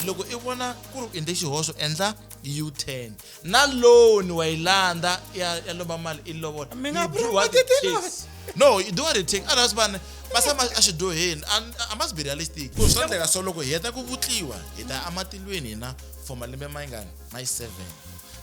loko I vona ku ri endle xihoxo endla U10 na loan wa ilanda ya lomba mali I lovola. No, you do what it takes. Otherwise basama a xi doheni. I must be realistic. Ku swi endleka so loko hi heta ku vutliwa hi ta amatilweni hina for malembe mangani my 7.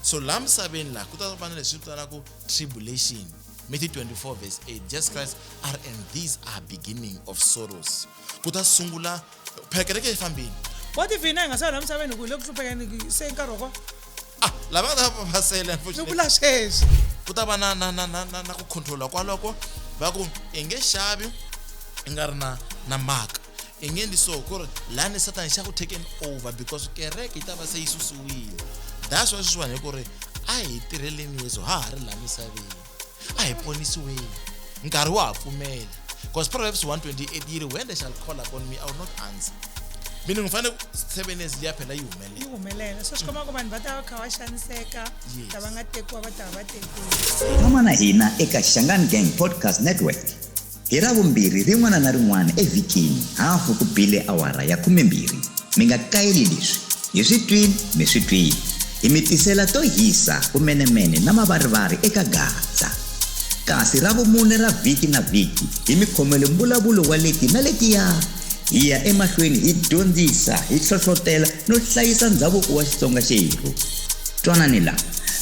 So la misaveni la ku ta va na leswi vitanaka tribulation. Matthew 24 verse 8. Jesus Christ are and these are beginning of sorrows. Ku ta sungula phekereke fambini. What if ina nga sa la misaveni ku le ku hluphekeni se nkaroko? Lava ta pasela unfortunately. Lokula sweswi. Ku ta va na ku controla kwaloko va ku enge xavi ingari na maka. Ingendi so ku ri lani Satan xa ku taken over because kereke ta va se isusiwile. That's why swi vona ku ri a hi tirheleni Yesu ha ha ri la misaveni. A hi ponisiweni. Nkarhi wa ha pfumela. Because Proverbs 1:28 yiri when they shall call upon me I will not answer. Mina ngifane 7 years liya phela yihumelela. So swikhoma ku vanhu va ta va kha va xaniseka, lava nga tekiwa va ta va tekiwa. Khoma na hina eka Shangani Gang Podcast Network. Hi Ravumbirhi rin'wana na rin'wana evhikini hafu ku bile awara ya 12. Mi nga kayeli leswi. Hi swi twini mi swi twini. Hi mi tisela to hisa kumenemene na mavarivari eka Gaza. Kasi Ravumune ra vhiki na vhiki hi mi khomele mbulavulo wa leti na letiya. Hi ya emahlweni hi dyondzisa hi hlohlotela no hlayisa ndhavuko wa Xitsonga xerhu. Twanani la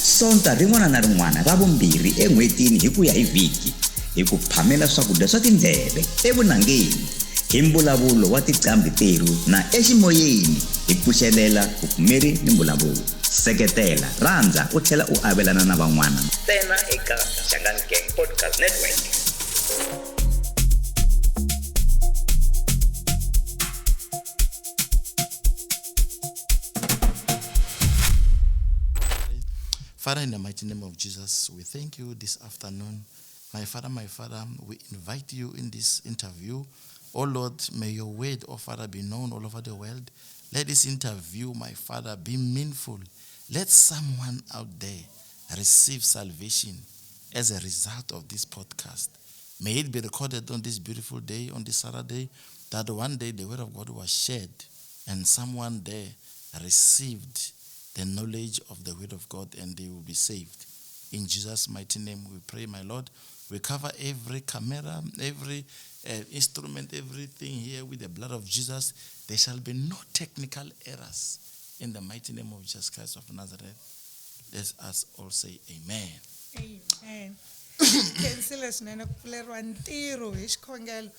sonta rin'wana na rin'wana Ravumbirhi en'hwetini hi ku ya hi vhiki hi ku phamela swakudya swa tindleve evunangeni hi mbulavulo wa tiqambi teru na eximoyeni hi pfuxelela vupfumeri ni mbulavulo. Seketela, rhandza u tlhela u avelana na van'wana ntsena eka Shangani Gang Podcast Network. Father, in the mighty name of Jesus, we thank you this afternoon. My Father, we invite you in this interview. Oh Lord, may your word, oh Father, be known all over the world. Let this interview, my Father, be meaningful. Let someone out there receive salvation as a result of this podcast. May it be recorded on this beautiful day, on this Saturday, that one day the word of God was shared and someone there received the knowledge of the word of God and they will be saved. In Jesus' mighty name we pray, my Lord. We cover every camera, every instrument, everything here with the blood of Jesus. There shall be no technical errors. In the mighty name of Jesus Christ of Nazareth, let us all say amen. Amen. Kensile swinene ku pfuleriwa ntirho hi xikhongelo.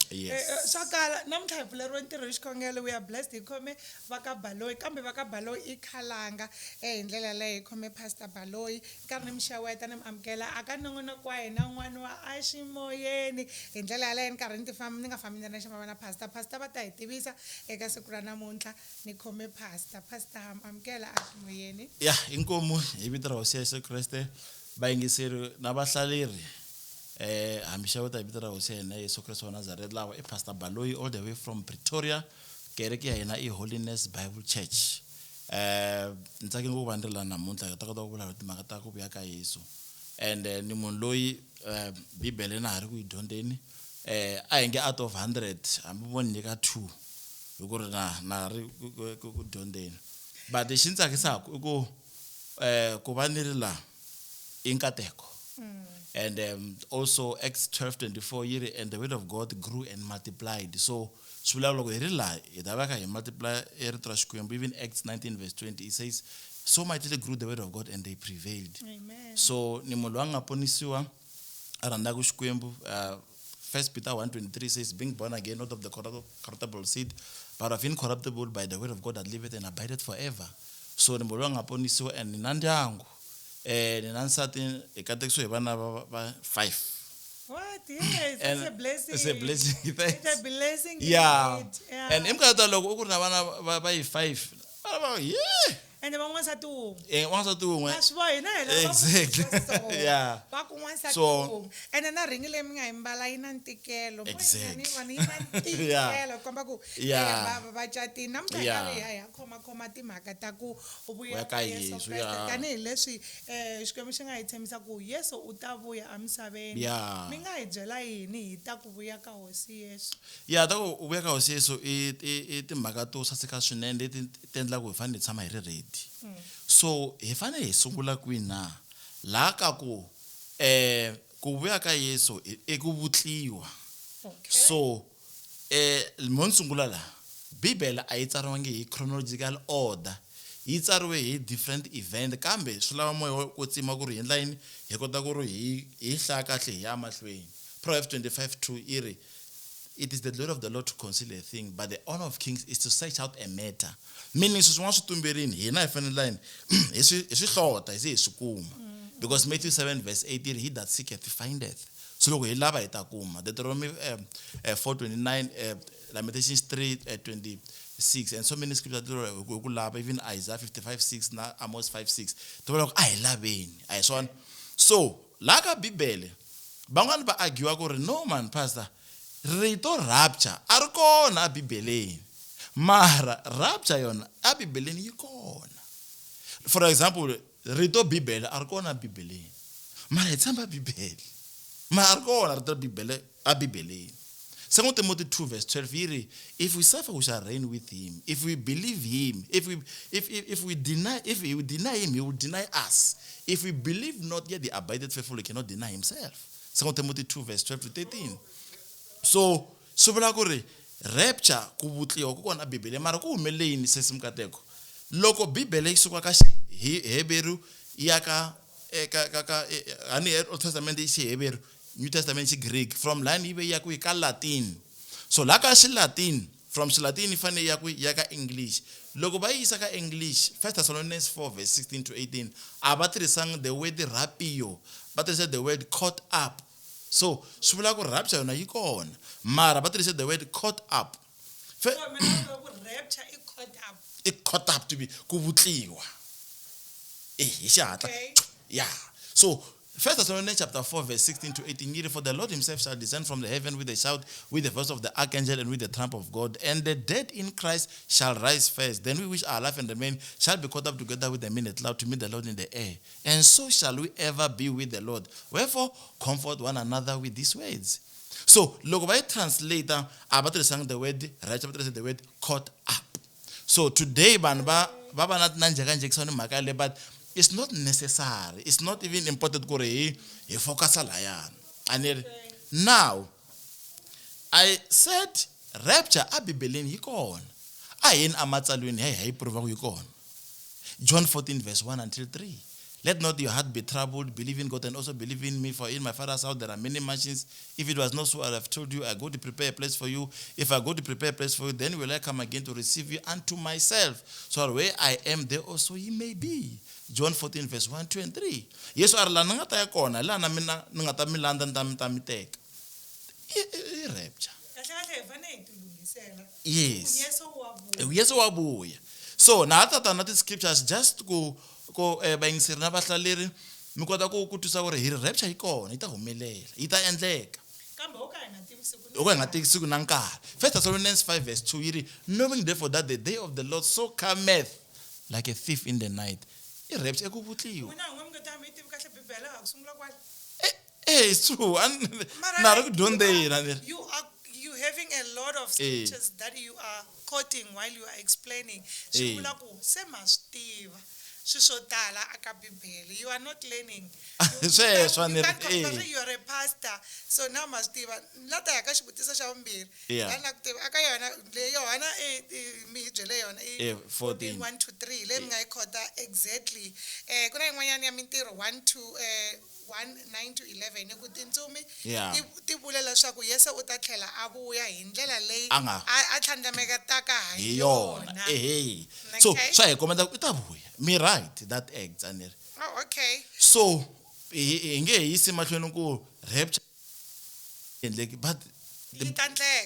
Swa kala namuntlha hi pfuleriwa ntirho hi xikhongelo. We are blessed hi khome va ka Baloyi kambe va ka Baloyi I khalanga hi ndlela leyi hi khome Pastor Baloyi nkarhi ni mi xeweta ni mi amukela aka nongonoko wa hina n'wana wa a ximoyeni hi ndlela leyi nkarhi ni nga fambi na ximava na pastor va ta hi tivisa eka siku ra namuntlha ni khome pastor amukela a ximoyeni. Inkomu hi vito ra Hosi Yesu Kriste bayingiseri na vahlaleri hambi xeweta hi vito ra Hosi yena Yesu Kriste wa Nazareth lawa I Pastor Baloyi all the way from Pretoria kereke ya hina I Holiness Bible Church. Ntsakini ku va ndzi la namuntlha hi ta kota ku vulavula timhaka ta ku vuya ka Yesu and ni munhu loyi Bibele na ha ri ku yi dyondzeni a hi nge out of 100 hambi voni nyika 2 hi ku ri na ri ku dyondzeni but xi ntsakisaka I ku va ni ri la inkateko. And also Acts 12:24 and the word of God grew and multiplied. So swivula hi ri la hi ta va ka hi multiply rito ra Xikwembu. Even Acts 19:20 it says so mightily grew the word of God and they prevailed. Amen. So ni munhu loyi a nga ponisiwa a rhandzaka Xikwembu. 1 Peter 1:23 says being born again not of the corruptible seed but of incorruptible by the word of God that liveth and abideth forever. So ni munhu loyi a nga ponisiwa and ni na ndyangu. Nansati ikatekso hi vana va 5. What? Yes, it's a blessing. It's a blessing. It's a blessing. Yeah. And imkata loko ku ri na vana va 5. And the wansati wun'we. Wansati wun'we. A swi bohi na hina Exactly. Yeah. Va ku wansati So- wun'we. And na ringi leyi mi nga yi mbala yi na ntikelo. Exactly. Yi na ntikelo komba ku Yeah. va catini namuntlha hi karhi hi ya khoma timhaka ta ku vuya ka Yesu Kreste tanihileswi Xikwembu xi nga hi tshembisa ku Yesu u ta vuya emisaveni. Yeah. Mi nga hi byela yini hi ta ku vuya ka hosi Yesu? Ya ta ku vuya ka hosi Yesu i timhaka to saseka swinene leti ti endlaku hi fanele hi tshama hi ri ready. So hi fanele hi sungula kwini na laha ka ku vuya ka Yesu i ku vutliwa. Okay. So mo sungula la Bibele a yi tsariwangi hi chronological order, yi tsariwe hi different event kambe swi lava moya ku tsima ku ri hi line hi kota ku ri hi hlaya kahle hi ya mahlweni. Proverbs 25:2 iri it is the glory of the Lord to conceal a thing, but the honor of kings is to search out a matter. Meaning swin'wana swi tumberini hina hi fanele line hi swi hlota hi swi kuma. Because Matthew 7:8 iri he that seeketh findeth. So loko hi lava hi ta kuma. Deuteronomy 4:29, Lamentations 3:26, and so many scriptures ku lava, even Isaiah 55:6 na Amos 5:6. To vula ku a hi laveni a hi swona. So la ka Bibele van'wana va argue ku ri no man pastor rito rapture a ri kona a Bibeleni mara rapture yona a Bibeleni yi kona. For example rito Bibele a ri kona a Bibeleni mara hi tshemba Bibele mara a ri kona rito Bibele a Bibeleni. 2 Timothy 2:12 iri if we suffer we shall reign with him, if we believe him, if we deny him he will deny us, if we believe not yet the abideth faithful he cannot deny himself. 2 Timothy 2:12-13. So vula ku ri rapture ku vutliwa ku kona Bibele mara ku humelele yini sesi mukateko loko Bibele yi suka ka Hebrew ya ka Old Testament yi Hebrew, New Testament yi Greek, from line ibe ya ku ka Latin. So la ka Latin, from Latin yi fane ya ku ya ka English. Loko ba yisa ka English, 1 Thessalonians 4:16-18 aba tirhisang the word rapio, ba tirhisa the word caught up. So swi vula ku rapture yona yi kona mara ba tirhisa the word caught up. Rapture i caught up. I caught up to be ku vutliwa hi xihatla. Okay. Yeah. So 1 Thessalonians chapter 4:16-18, for the Lord himself shall descend from the heaven with a shout, with the voice of the archangel, and with the trump of God, and the dead in Christ shall rise first. Then we which are alive and remain shall be caught up together with them in a cloud to meet the Lord in the air. And so shall we ever be with the Lord. Wherefore, comfort one another with these words. So, look, by translator, about saying the word, right? About the word caught up. So today, Baba not nanjakan makale, but it's not necessary. It's not even important to focus on it. And now, I said, rapture abibeleni yikon. Ayin amatsalweni hey prova yikon. John 14:1-3. Let not your heart be troubled. Believe in God and also believe in me. For in my Father's house there are many mansions. If it was not so, I have told you, I go to prepare a place for you. If I go to prepare a place for you, then will I come again to receive you unto myself. So where I am, there also ye may be. John 14:1-3. Yes, arla nangata ya kona. La na mina nangata milanda ntamiteka. Rapture. Yes. Yes, wabuya. So na hata na scriptures just go ba ingisirina bahlaleri mi kota ku twisa ku ri hi rapture yi kona yi ta humelela yi ta endleka kambe o ka hi nga tivi siku o ka hi nga tivi siku na nkarhi. 1 Thessalonians 5:2 yiri knowing therefore that the day of the Lord so cometh like a thief in the night. I rapture eku vutliwa. wena ngwe mi ta mi tivi kahle Bibele ga ku sungula kwala. It's true. Na ri ku dyondzeni. You having a lot of scriptures that you are quoting while you are explaining. Swi vula ku se ma swi tiva. Swisotala aka Bibele. You are not learning. You are a pastor, so now must be. Lata ya ka xivutiso xa vumbirhi. Lana ku tiva aka yona le Yohana mi byele yona 14:1-3 le mi nga yi khota exactly. Ku na yin'wanyana ya mintirho 1:9-11 ku tintsumi ti vula leswaku Yesu u ta tlhela a vuya hi ndlela leyi a tlhandlamekaka hi yona. So swa hi komenda u ta vuya. Me right that acts and oh okay. So nge yisi mahlweni ku rapture but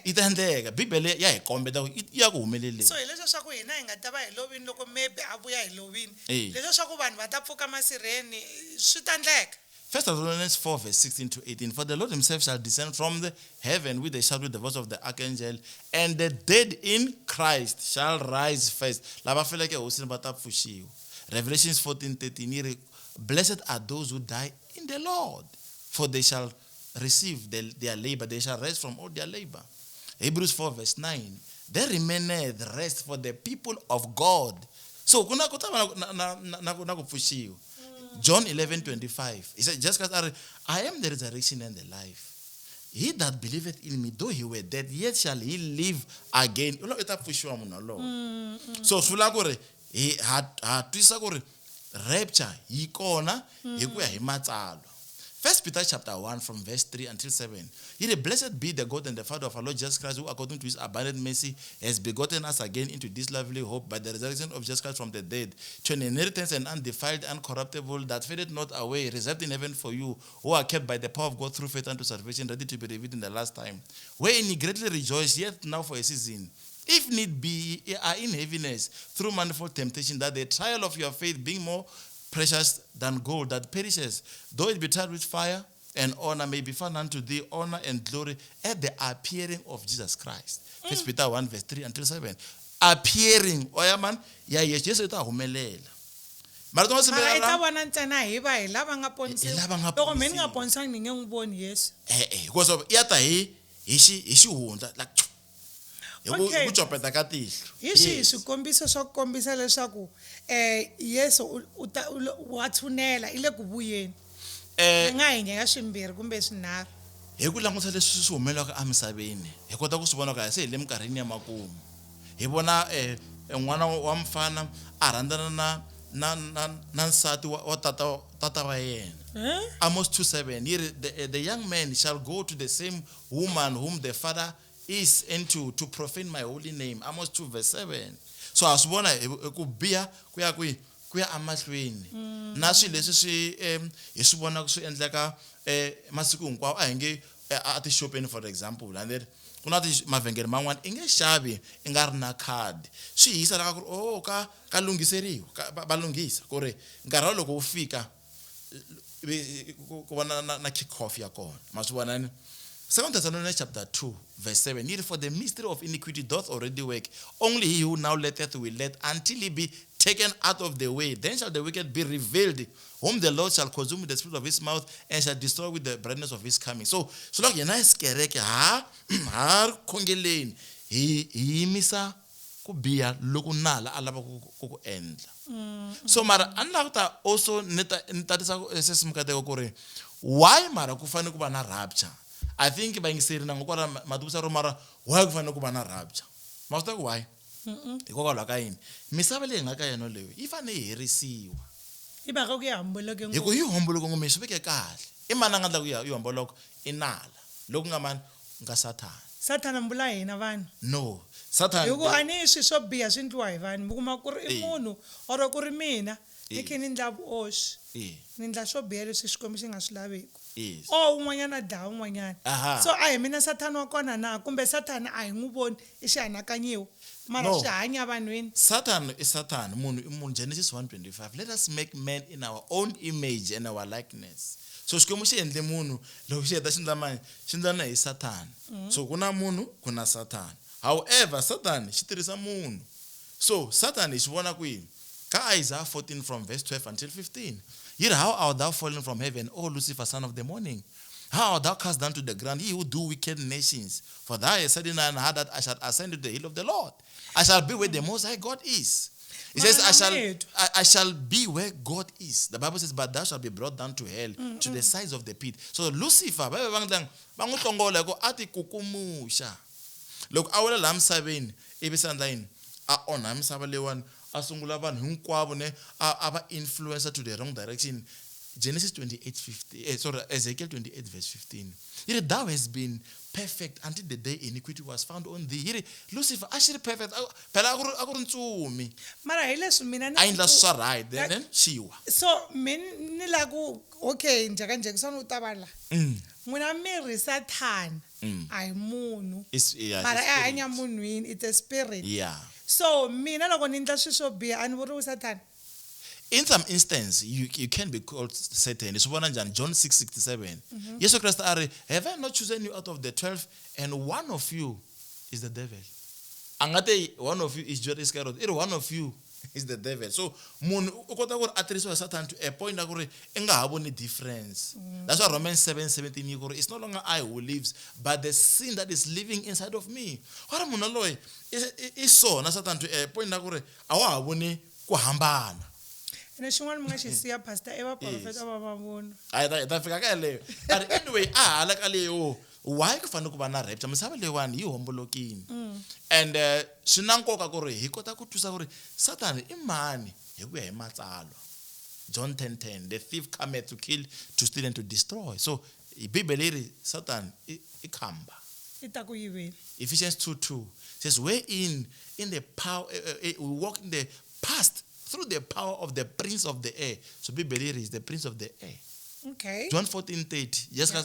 itandleka bibele ya hi kombeta ya ku humelele so hi leswo swa ku hina hi nga ta va hi lovini loko maybe a vuya hi lovini Eh. leswo swa ku vanhu va ta pfuka masirheni swi ta endleka 1 Thessalonians 4 verse 16 to 18. For the Lord himself shall descend from the heaven with a shout, with the voice of the archangel, and the dead in Christ shall rise first. Revelations 14:13. Blessed are those who die in the Lord, for they shall receive their labor. They shall rest from all their labor. Hebrews 4 verse 9. There remaineth rest for the people of God. So, John 11:25. He said, just as I am the resurrection and the life. He that believeth in me, though he were dead, yet shall he live again. So, sulakore, he had twisakore rapture, he kona, he kuya himatsalo. 1 Peter chapter 1 from verse 3 until 7. He blessed be the God and the Father of our Lord Jesus Christ, who according to his abundant mercy has begotten us again into this lovely hope by the resurrection of Jesus Christ from the dead, to an inheritance and undefiled, uncorruptible, that fadeth not away, reserved in heaven for you, who are kept by the power of God through faith unto salvation, ready to be revealed in the last time. Wherein ye greatly rejoice, yet now for a season, if need be, ye are in heaviness, through manifold temptation, that the trial of your faith, being more precious than gold that perishes, though it be tried with fire and honor, may be found unto thee honor and glory at the appearing of Jesus Christ. 1 Peter 1 verse 3 until 7. Appearing, oyaman, ya Yesu ita humelela. Mara ita vona ntsena hi va hi lava nga ponisiwa. Loko mina nga ponisanga ni nge n'wi voni Yesu. Because of yata hi xihundla like Okay. ku chopeta ka tihlo. Hi swihi swikombiso swa ku kombisa leswaku Yesu wa tshunela ile ku vuyeni nga hi nyeka swimbirhi kumbe swinharhu Hi ku langutisa leswi swi humelelaka emisaveni hi kota ku swi vona ka se hi le minkarhini ya makumu hi vona n'wana wa mfana a rhandzana na nsati wa tata wa yena. Amos 2:7. The young man shall go to the same woman whom the father is into to profane my holy name. Amos 2 verse 7. So asibona ku biya kuya amahlweni na swi leswi swi hi swi vona ku swi endleka masiku hinkwawo a hi nge at the shopping for example, and then kuna ti mavhengele man'wana i nge xavi i nga ri na card swi hisa laka ku ri ka lunghiseriwa va lunghisa ku ri nkarhi loko wu fika ku vona na kick off ya kona ma swi vona ni 2 Thessalonians chapter 2 verse 7. Yet for the mystery of iniquity doth already work. Only he who now letteth will let until he be taken out of the way. Then shall the wicked be revealed, whom the Lord shall consume with the spirit of his mouth and shall destroy with the brightness of his coming. So like yena iskereke ha khongeleni hi misa ku biya loku nala alava ku endla. So mara anlata also nitatisa sesimukateko ku ri why mara ku fane ku va na rapture. I think bangiseri na ngokora madusa ro mara why ku fane ku va na rapture. Masta ku why? Hikokwalaho ka yini misava leyi nga ka yena leyo yi fane yi herisiwa i mhaka ku yi homboloke ngopfu hikuva yi homboloke ngopfu swi veke kahle i mani a nga endla ku yi homboloka i nala loku nga mani nga Sathana mbula hina vanhu no Sathana hikuva a ni swi swo biha swi endliwa hi vanhu mi kuma ku ri i munhu or ku ri mina ni khe ni ndla vuoxi ni ndla swo biha leswi Xikwembu xi nga swi laveki un'wanyana dlaya un'wanyana so a hi mina Sathana wa kona na kumbe Sathana a hi n'wi voni i xihanakanyiwa mara swi hanya vanhwini. Satan is Satan. Genesis 1:25. Let us make man in our own image and our likeness. So Xikwembu xi endle munhu loko xi heta xindlana hi Satan. So kuna munhu kuna Satan. However, Satan xi tirhisa munhu. So Satan xi vona kwihi? Ka Isaiah 14 from verse 12 until 15. Yet how art thou fallen from heaven, O Lucifer, son of the morning? How art thou cast down to the ground, ye who do wicked nations? For thou hast said in thine heart that I shall ascend to the hill of the Lord. I shall be where the Most High God is. It says, I shall be where God is. The Bible says, but thou shalt be brought down to hell, to the sides of the pit. So Lucifer, bangutongola ko ati kukumusha. Look, awela la msaveni, ibisandlaini, a ona msava lewan, asungula vanhu hinkwavo ne ava influencer to the wrong direction. Genesis 28:50. Ezekiel 28 verse 15. Yet thou hast been perfect until the day iniquity was found on thee. Yet Lucifer actually perfect. Phela akurintsumi. Mara hi leswi mina I ain't swa right then shiwa. So mina ni la ku okay njeka kusana utavala. n'wina miri Satan a hi munhu Yeah, mara it's a spirit. hanya munhwini, it's a spirit. Yeah. So mina loko ni endla swilo swo biha a ni vuriwi Satan. In some instance, you can be called Satan. It's one John 6:67. Yes, Christ, have I not chosen you out of the 12, and one of you is the devil? Angate, one of you is Judas Iscariot. One of you is the devil. So, mun ukota kur atriswa Satan to a point that enga have any difference. That's why Romans 7:17 it's no longer I who lives, but the sin that is living inside of me. What am I is so na Satan to a point that awa habone ku hambana. Ene xin'wana mi nga xi siya pastor i vaprofeta va va vona. Ta fika ka leyo. But anyway, hala ka leyo, why ku fanele ku va na rapture? Misava leyiwani yi hombolokini. And swi na nkoka ku ri hi kota ku twisa ku ri Satan i mani hi ku ya hi matsalwa. John 10:10, the thief cometh to kill, to steal and to destroy. So Bibele ri Satan i khamba. I ta ku yiveni. Ephesians 2:2 says, wherein in the power we walk in the past through the power of the prince of the air. So Bibele is the prince of the air. Okay. John 14:30. Yes, guys,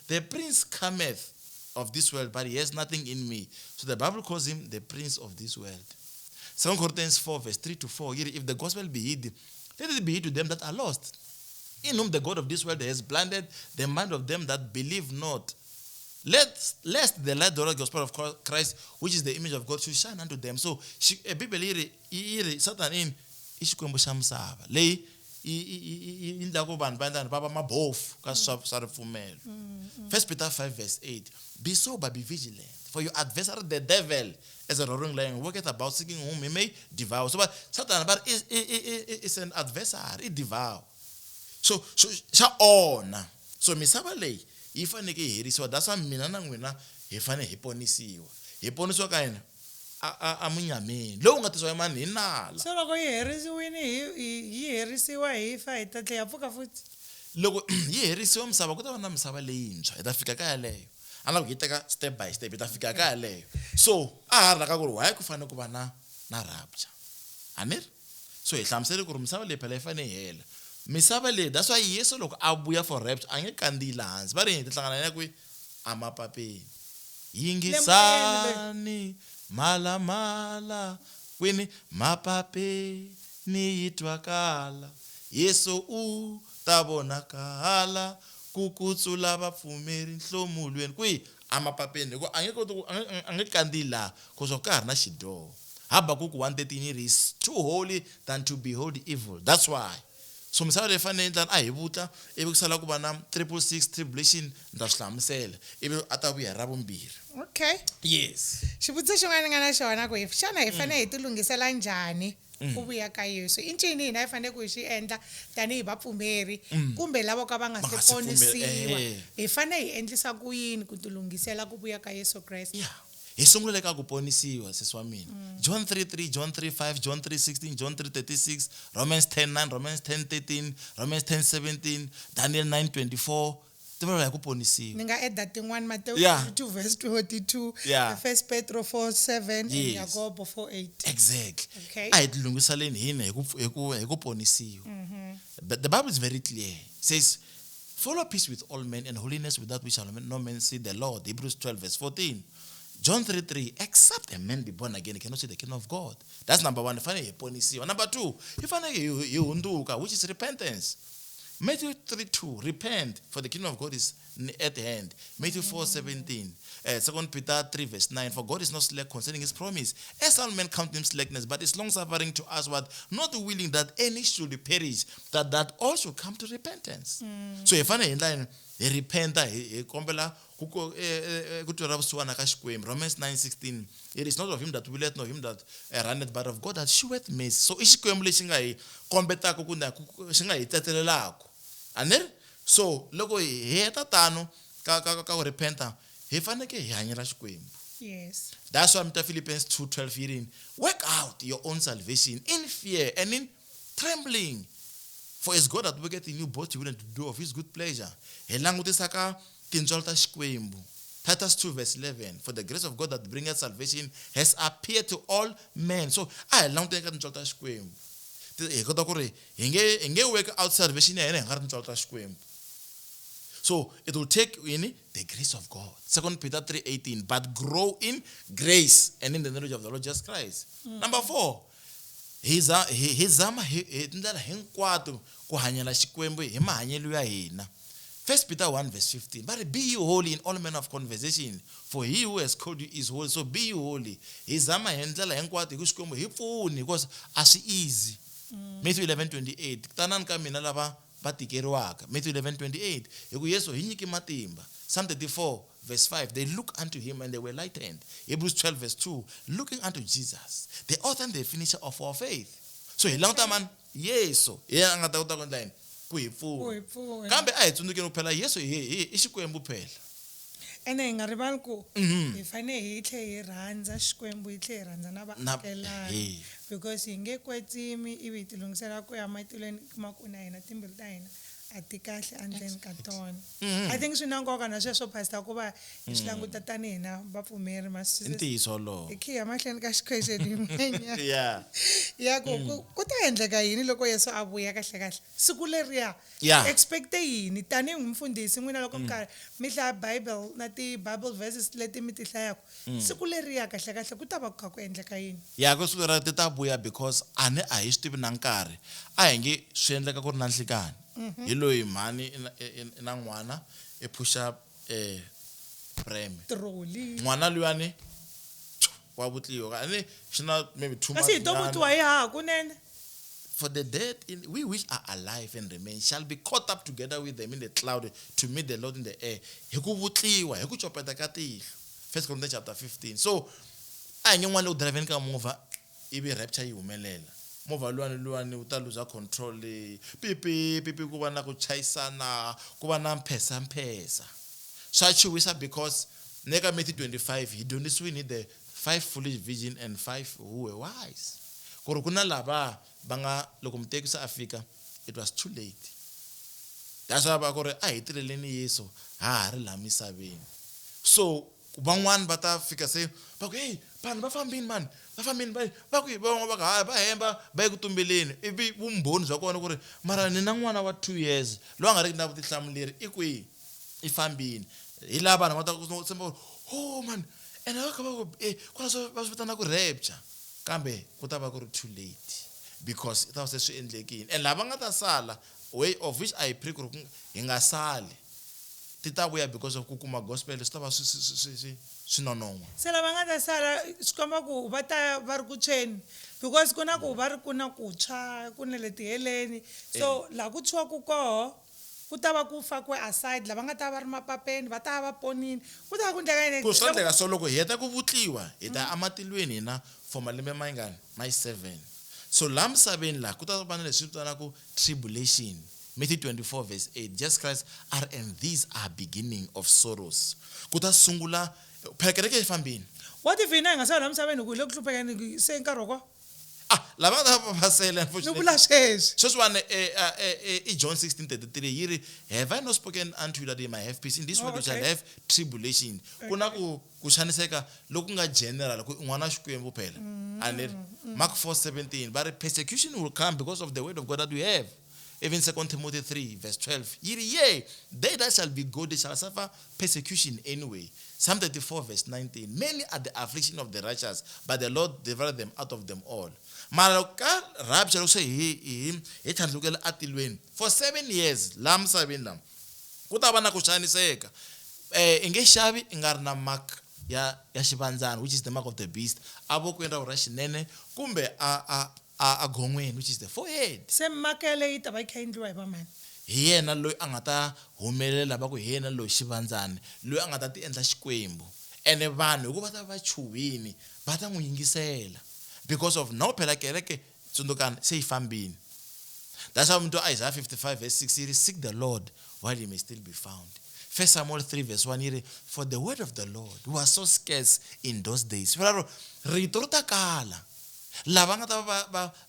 the prince cometh of this world, but he has nothing in me. So the Bible calls him the prince of this world. 2 Corinthians 4:3-4. If the gospel be hid, let it be hid to them that are lost, in whom the God of this world has blinded the mind of them that believe not. Lest the light of the gospel of Christ, which is the image of God, should shine unto them. So, Bibele Satan in ixikwembu xa misava leyi yi ndlaku vanhu va ndlani va va mabofu ka swa ripfumelo. 1 Peter 5:8, be sober, be vigilant, for your adversary the devil, as a roaring lion, worketh about seeking whom he may devour. So but Satan is an adversary, it devour. So xa ona. So misava leyi yi faneke yi herisiwa. That's why mina na n'wina hi fanele hi ponisiwa. Hi ponisiwa ka yena a munyameni lowu nga tisiwa mani hi nala. So loko yi herisiwini yi herisiwa hi fa hi ta tlhela pfuka futhi. Loko yi herisiwa misava ku ta va na misava leyintshwa hi ta fika ka yaleyo. A loko hi teka step by step hi ta fika ka yaleyo. So a ha ri laka ku ri why ku fanele ku va na rapture. Anir? So hi hlamusele ku ri misava leyi phela yi fanele yi hela. Misava leyi, that's why Yesu loko a vuya for rapture a nge kandziyile hansi. Va ri hi ti hlangana na kwi amapapeni. Yingisani malamala kwini mapapeni yitwakala. Yesu u ta vonakala kukutsula vapfumeri nhlomulweni kwi amapapeni. Loko a nge kandziyi laha because ka ha ri na xidoho. Habakkuk 1:13 is too holy than to behold evil. That's why. So misava leyi fanele ndlani a hi vuta ivi ku sala ku va na 666 tribulation ndza swi hlamusela ivi a ta vuya ra vumbirhi. Okay. Yes. Xivutiso xin'wana ni nga na xona ku xana hi fanele hi ti lungisela njhani ku vuya ka Yesu? I ncini hina hi fanele ku hi xi endla tanihi vapfumeri kumbe lavo ka va nga se ponisiwa? Hi fanele hi endlisa ku yini ku ti lungisela ku vuya ka Yesu Kreste? Yeah. Hi sungule ka ku ponisiwa sesi wa mina. John 3:3, John 3:5, John 3:16, John 3:36, Romans 10:9, Romans 10:13, Romans 10:17, Daniel 9:24. Ti vulavula hi ku ponisiwa. Ni nga add tin'wana Matthew 2:42, Yeah. 1 Petro 4:7, and Yes. Jacobo 4:8. Exactly. Okay. A hi ti lungiseleni hina hi ku ponisiwa. But the Bible is very clear. It says, follow peace with all men and holiness, without which shall no man see the Lord. Hebrews 12:14. John 3:3, except a man be born again, he cannot see the kingdom of God. That's number one. Number two, which is repentance. Matthew 3:2, repent, for the kingdom of God is at hand. Matthew 4:17. 2 Peter 3:9, for God is not slack concerning his promise, as some men count him slackness, but is long suffering to us, what not willing that any should perish, that all should come to repentance. So if I repent, Romans 9:16, it is not of him that willeth, nor him that runneth, but of God that sheweth mercy. So ixikwembu lexi nga hi kombetaka ku xi nga hi tetelelaka. Aner? So loko hi heta tano ka ku repenta, hi faneke hi hanyela xikwembu. Yes. That's why Philippians 2:12 herein, work out your own salvation in fear and in trembling, for it's God that worketh in you both to will and to do of his good pleasure. Hi langutisa ka tintswalo ta xikwembu. Titus 2:11, for the grace of God that bringeth salvation has appeared to all men. So a hi languteka ka tintswalo ta xikwembu. Hi kota ku ri hi nge work out salvation ya hina hi nga ri tintswalo ta xikwembu. So So it will take in the grace of God. 2 Peter 3:18. But grow in grace and in the knowledge of the Lord Jesus Christ. Number 4. He zama ndlela hinkwato ku hanyela xikwembu hi mahanyelo ya hina. 1 Peter 1:15. But be you holy in all manner of conversation, for he who has called you is holy. So be you holy. He zama hi ndlela hinkwato hi ku xikwembu hi pfuni because a swi easy. Matthew 11:28. Tanani ka mina lava va tikeriwaka. Matthew 11:28. Hi ku Yesu hi nyiki matimba. Psalm 34:5. They look unto him and they were lightened. Hebrews 12:2. Looking unto Jesus, the author and the finisher of our faith. So hi languta man Yesu hi anga ta kota ku endla yini ku hi pfuna. Kambe a hi tsundzukeni ku phela Yesu hi xikwembu phela. Ene hi nga rivali ku hi fane hi tlhe hi rhandza xikwembu hi tlhe hi rhandza na vaakelani because hi nge kwetsimi ivi hi tilungisela ku ya matilweni kuma ku na hina timbilu ta hina a ti kahle andleni ka tona. I think swi na nkoka na sweswo pastor ku va hi swi languta tani hina vapfumeri Ntiyiso lo. hi khiya mahlweni ka xiquestion yin'wanyana Yeah. ya ku ta endleka yini loko Yesu a vuya kahle kahle siku leriya expect yini tanihi ngumfundhisi n'wina loko mi hlaya Bible na ti-Bible verses leti mi ti hlayaka siku leriya kahle kahle ku ta va ku kha ku endleka yini. Ya ku siku leriya ti ta vuya because a hi swi tivi na nkarhi a hi nge swi endleka ku ri na nhlikani. Hi loyi mhani na n'wana e phusha prem n'wana luyani wa vutliwa ani swi na maybe 2 months. Kasi hi to vutiwa hi haha kunene. For the dead we which are alive and remain shall be caught up together with them in the cloud to meet the Lord in the air. Hi ku vutliwa hi ku copeta ka tihlo. 1 Corinthians chapter 15. So a hi nge n'wana u driveni ka movha ivi rapture yi humelela. Movha luwani u ta lose control pipi ku va na ku chayisana ku va na mphesa swa chuwisa because neka Matthew 25 he dyondzisiwini hi the 5 foolish virgin and 5 who were wise ku ri ku na lava va nga loko mutekisi a fika it was too late. That's why va ku ri a hi tirheleni Yesu ha ri la misaveni. So van'wana va ta fika se va ku hey vanhu va fambini man va fambini va ku va ka va hemba va yi ku tumbeleni ivi vumbhoni bya kona ku ri mara ni na n'wana wa 2 years loyi a nga ri na vutihlamuleri i kwihi i fambini hi lava vanhu va ta ku oh man ene va kha va ku ku na va swi vitana ku rapture kambe ku ta va ku ri too late because it was swi endlekini and lava nga ta sala way of which I pray ku ri hi nga sali ti ta vuya because of ku kuma gospel swi ta va swi nonon'wa. Se lava nga ta sala swi komba ku va ta va ri ku tshweni because ku na ku va ri ku na ku tshwa ku na le tiheleni so laha ku tshwaku koho ku ta va ku fakiwe aside lava nga ta va ri mapapeni va ta va ponini ku ta va ku endleka yini ku swi endleka so loko hi heta ku vutliwa hi ta amatilweni hina for malembe ma yingani ma 7 so la misaveni laha ku ta va na leswi vitanaka tribulation. Matthew 24:8 Jesus Christ are and these are beginning of sorrows. Ku ta sungula phela kereke fambini. What if hina hi nga sala la misaveni ku hi le ku hluphekeni se nkarhi wa lava ta pasela unfortunately. Ni vula sweswi. Sweswiwani John 16:33 yiri have I not spoken unto you that you might have peace in this world you shall have tribulation. Ku na ku xaniseka loku nga general ku n'wana xikwembu phela. And Mark 4:17 but persecution will come because of the word of God that we have. Even 2 Timothy 3:12. Yea, they that shall be good, they shall suffer persecution anyway. Psalm 34:19. Many are the affliction of the righteous, but the Lord delivered them out of them all. Maloka rapture say he thandlukela atilweni for 7 years. Lam sabina. Ku ta va na ku xaniseka. Inge xavi ingari na mark ya xivandzana which is the mark of the beast. Avokweni ra xinene kumbe a gongweni which is the forehead. Se makele yi ta va kha endliwa hi va mani. Hi yena loyi a nga ta humelela va ku hi yena loyi xivandzani loyi a nga ta ti endla xikwembu ene vanhu hikuva ta va chuhini va ta n'wi yingisela because of no phela kereke tsundzukani se yi fambini. That's why muntu Isaiah 55:6 seek the Lord while he may still be found. 1 Samuel 3:1 yiri for the word of the Lord was so scarce in those days. Rito ri ta kala lava nga ta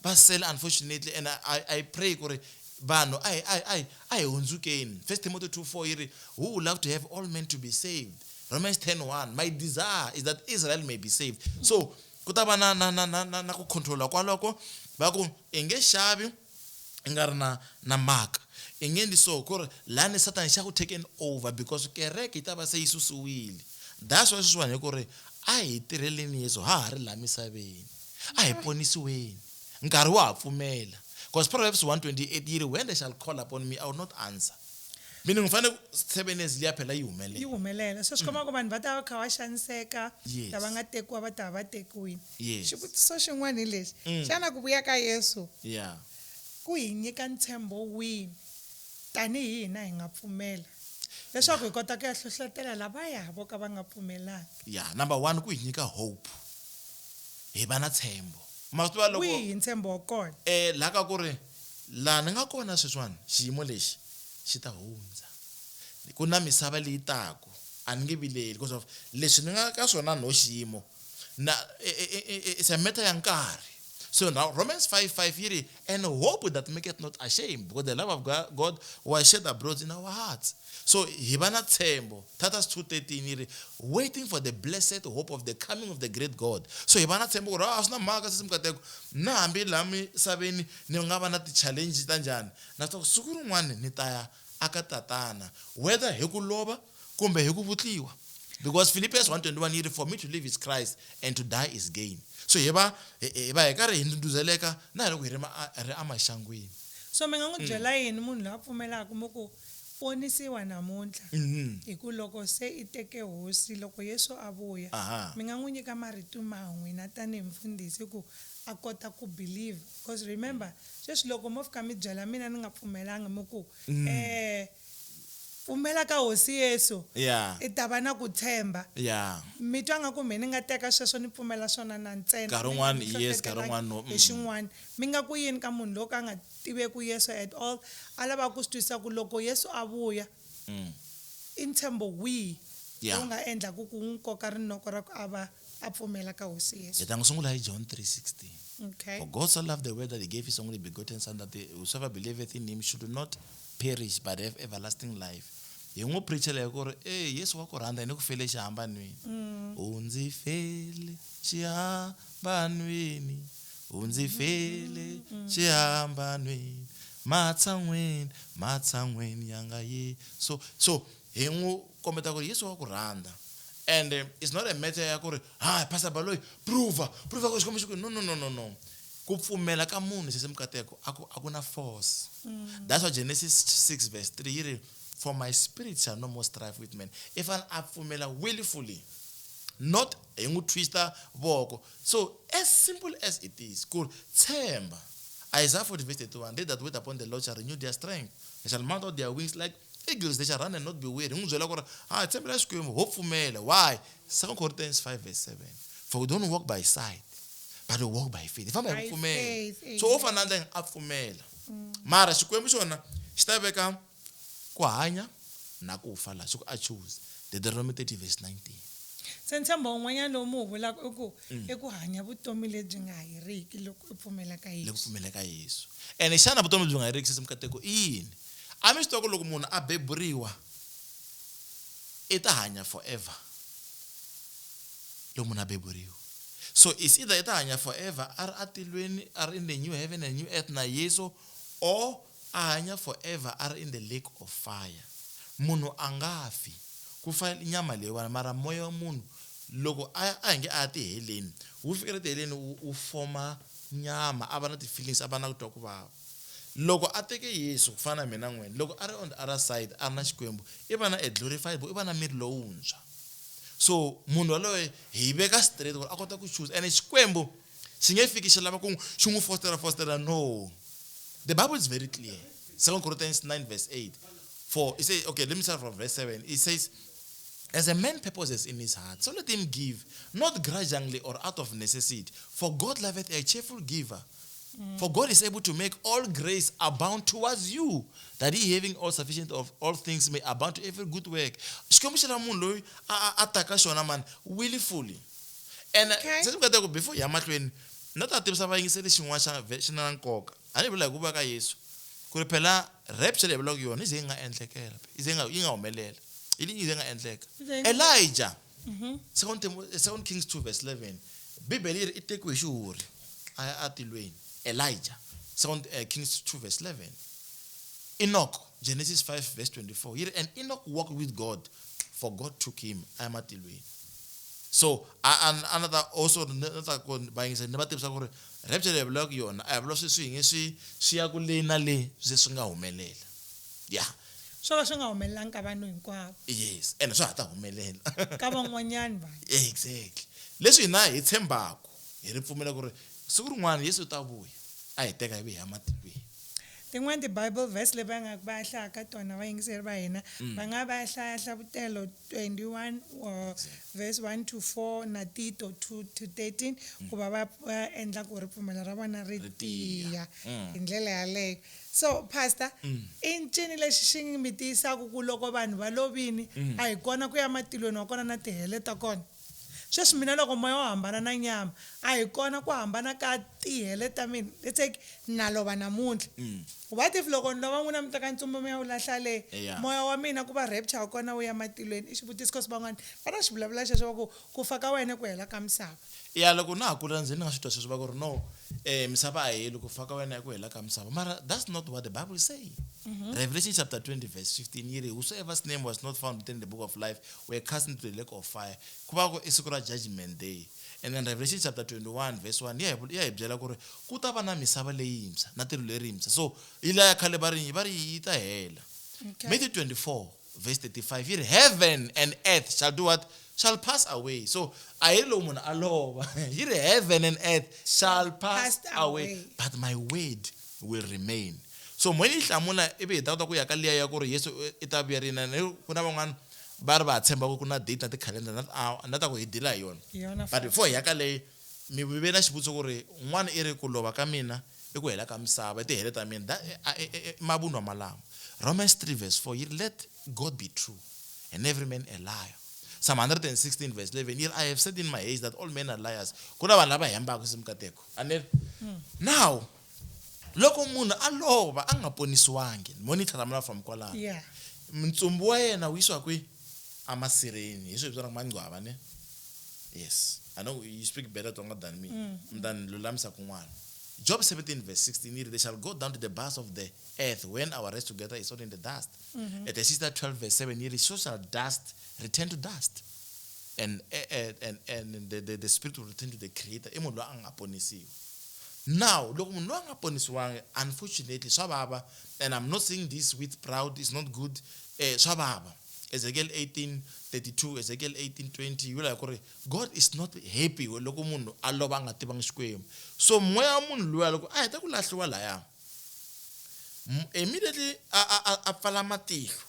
va sell unfortunately and I pray ku ri vanhu ai hundzukeni. 1 Timothy 2:4 yiri who would love to have all men to be saved. Romans 10:1 my desire is that Israel may be saved. So ku ta va na ku controla kwaloko va ku inge xavi ingari na mark Ingendi so kore lani Satan xa taken over because kereke itaba se isusuwile. That's why swiswane kore a hi tirheleni Yesu ha ha ri la misaveni. A hi ponisiweni. Nkarhi wa pfumela. Because Proverbs 1:28 yiri when they shall call upon me I will not answer. Meaning ngifane 7 years liya phela yihumelela. Yihumelela. So swikomba ku vanhu va ta va kha va xaniseka, Yes. lava nga tekiwa va ta va tekiwini. Yes. Xivutiso xin'wana hi lexi. Xana ku vuya ka Yesu Yeah. ku hi nyika ntshembo wihi tanihi hina hi nga pfumela leswaku hi kota ku ya hlohlotela lavaya vo ka va nga pfumelanga. Yeah, number 1 ku hi nyika hope. Hi va na tshembo. Masiva loko Wihi ntshembo wa kona? la ka ku ri la ni nga kona sweswiwani xiyimo lexi xi ta hundza. Ku na misava leyi taku a ni nge vileli because of leswi ni nga ka swona no xiyimo na it's a matter ya nkarhi. So now Romans 5:5 yiri and hope that maketh not ashamed because the love of God was shed abroad in our hearts. So hi va na tshembo. Titus 2:13 yiri waiting for the blessed hope of the coming of the great God. So hi va na tshembo ku a swi na mhaka sesimukateko na hambi la misaveni ni nga va na ti-challenge ta njhani na swa ku siku rin'wana ni ta ya aka tatana whether hi ku lova kumbe hi ku vutliwa. Because Philippians 1:21 yiri for me to live is Christ and to die is gain. So hi karhi hi ndudzeleka na loko hi ri amaxangwini. So mi nga n'wi byela yini munhu loyi a pfumelaka mo ku ponisiwa namuntlha hi ku loko se I teke hosi loko Yesu a vuya mi nga n'wi nyika marito man'we na tanihi mfundhisi ku a kota ku believe because remember sweswi loko mo fika mi byela mina ni nga pfumelanga mo ku pfumela ka hosi Yesu I ta va na ku tshemba. Mi twa nga ku me ni nga teka sweswo ni pfumela swona na ntsena. Nkarhi wun'wana yes, nkarhi wun'wana no. Hi xin'wana mi nga ku yini ka munhu loyi a nga tiveki Yesu at all a lava ku swi twisisa ku loko Yesu a vuya I ntshembo wihi lowu nga endla ku n'wi koka rinoko ra ku a va a pfumela ka hosi Yesu. Hi ta n'wi sungula hi John 3:16. Okay. For God so loved the world that he gave his only begotten son that whosoever believeth in him should not perish but have everlasting life. Hi n'wi preachela ku ri Yesu wa ku rhandza ni ku fele xihambanweni. U ndzi fele xihambanweni. U ndzi fele xihambanweni. Matshan'weni yanga ye. So hi n'wi kombeta ku ri Yesu wa ku rhandza. And it's not a matter ya ku ri Pastor Baloyi prove ku xikombiso ku no. Ku pfumela ka munhu sesemukateko a ku na force. That's what Genesis 6:3 yiri for my spirit shall no more strive with men. If an apfumela willfully, not a twister voko. So as simple as it is, cool. Tsemba. Isaiah 40:21. They that wait upon the Lord shall renew their strength. They shall mount out their wings like eagles. They shall run and not be weary. Why? 2 Corinthians 5:7. For we don't walk by sight, but we walk by faith. If I'm a so often nothing apfumela. Mara xikwembu xona xi ta veka ku hanya na ku fa la a choose. Deuteronomy 30:19. Ntshembo un'wanyana lowu mu vulaka I ku hanya vutomi lebyi nga heriki loko I pfumela ka Yesu. Loko pfumela ka Yesu. And xana vutomi lebyi nga heriki sesemukateko I yini? A mi swi tiva ku loko munhu a beburiwa I ta hanya forever. Loko munhu a beburiwa. So it's either I ta hanya forever are atilweni are in the new heaven and new earth na Yesu or a hanya forever are in the lake of fire. Munhu angafi ku fa nyama leyiwani mara moya wa munhu loko a nge a ti heleni wu fikela ti heleni u forma nyama a va na ti feelings a va na ku twa ku vava. Loko a teke Yesu ku fana mina n'wena loko a ri on the other side a ri na xikwembu I va na a glorified I va na miri lowuntshwa. So munhu waloye hi veka straight ku a kota ku choose and xikwembu xi nge fiki xi lava ku xi n'wi fostera no. The Bible is very clear. 2 Corinthians 9:8. For it says, okay, let me start from verse 7. It says, as a man purposes in his heart, so let him give, not grudgingly or out of necessity. For God loveth a cheerful giver. For God is able to make all grace abound towards you, that he having all sufficient of all things may abound to every good work. Willfully. And before Yamatwen, not that times have said she wants a version and cock. I never like Ubaka Yesu. Could pela rapture the blog you on is in a entlek. Is in a young Elijah. 2 Kings 2:11. Bibeli it take we sure. I Elijah. 2 Kings 2:11. Enoch Genesis 5 verse 24. And Enoch walked with God, for God took him. So another also buying say never tips gore rapture le block yona I have lost swing swi ya ku le na le se swi nga humelela. Yeah. swo ka swi nga humelelangi ka vanhu hinkwavo. Yes, and swi hata humelela. Ka van'wanyani vanhu. Exactly. Leswi hina hi tshembako hi ri pfumela ku ri siku rin'wana Yesu ta vuya a hi teka hi ve hi matilweni. Tin'wani ti-Bible verse leyi va nga va ya hlaya ka tona vayingiseri va hina va nga va ya hlaya Hlavutelo 21 verse 1 to 4 na Tito 2 to 13 ku va va endla ku ripfumelo ra vona ri tiya hi ndlela yaleyo. So pastor i ncini lexi xi mi tiyisaka ku loko vanhu va lovini a hi kona ku ya matilweni wa kona na tihele ta kona? Sweswi mina loko moya wo hambana na nyama a hi kona ku hambana ka tihele ta mina. Let's say na lova namuntlha. What if loko ni lova n'wina mi teka ntsumbu mi ya wu lahla le moya wa mina ku va rapture wa kona wu ya matilweni? I xivutiso kosi van'wana va na xivulavula xexo va ku fa ka wena ku hela ka misava. Ya loko na ha kula ndzeni ni nga swi twa sweswi va ku ri no misava a heli ku fa ka wena ku hela ka misava, mara that's not what the Bible is saying. Revelation chapter 20 verse 15 yiri whosoever's name was not found within the book of life were cast into the lake of fire. Ku va ku i siku ra judgment day. And then Revelation chapter 21 verse 1 ya hi byela ku ri ku ta va na misava leyintshwa na tilo lerintshwa, so ila ya khale va ri yi ta hela. Matthew 24 verse 35 yiri heaven and earth shall do what? Shall pass away. So I alova. Heaven and earth shall pass away, but my word will remain. So when you hlamula ebe ta ku ya ka liya ya ku ri Yesu ita vuya rina ku na van'wana va ri va tshemba ku na date na ti-calendar na ta ku hi dila hi yona. But before ya ka leyi mi ve na xivutiso ku ri n'wana i ri ku lova ka mina i ku hela ka misava tihele ta mina mavunwa malamo. Romans 3 verse 4 let God be true and every man a liar. Psalm 116 verse 11 here I have said in my age that all men are liars. Kuna vanhu lava hembaka simkateko. Now loko munhu a lova a nga ponisiwangi monitor mara from kwalano. Ntsumbu wa yena wu yisiwa kwi amasireni hi swilo swa mangcwava ne. Yes, I know you speak better than me than lulamisa kun'wana. Job 17 verse 16 here they shall go down to the bars of the earth when our rest together is all in the dust. At the sister 12 verse 7 here so shall dust return to dust and the spirit will return to the creator. Now look unfortunately swababa, and I'm not saying this with proud, it's not good. Swababa Ezekiel 18:32, Ezekiel 18:20, you like God is not happy when loko munhu a lova nga tivanga xikwembu. So moya munhu luya loko a heta ku lahliwa laya immediately a pfala matihlo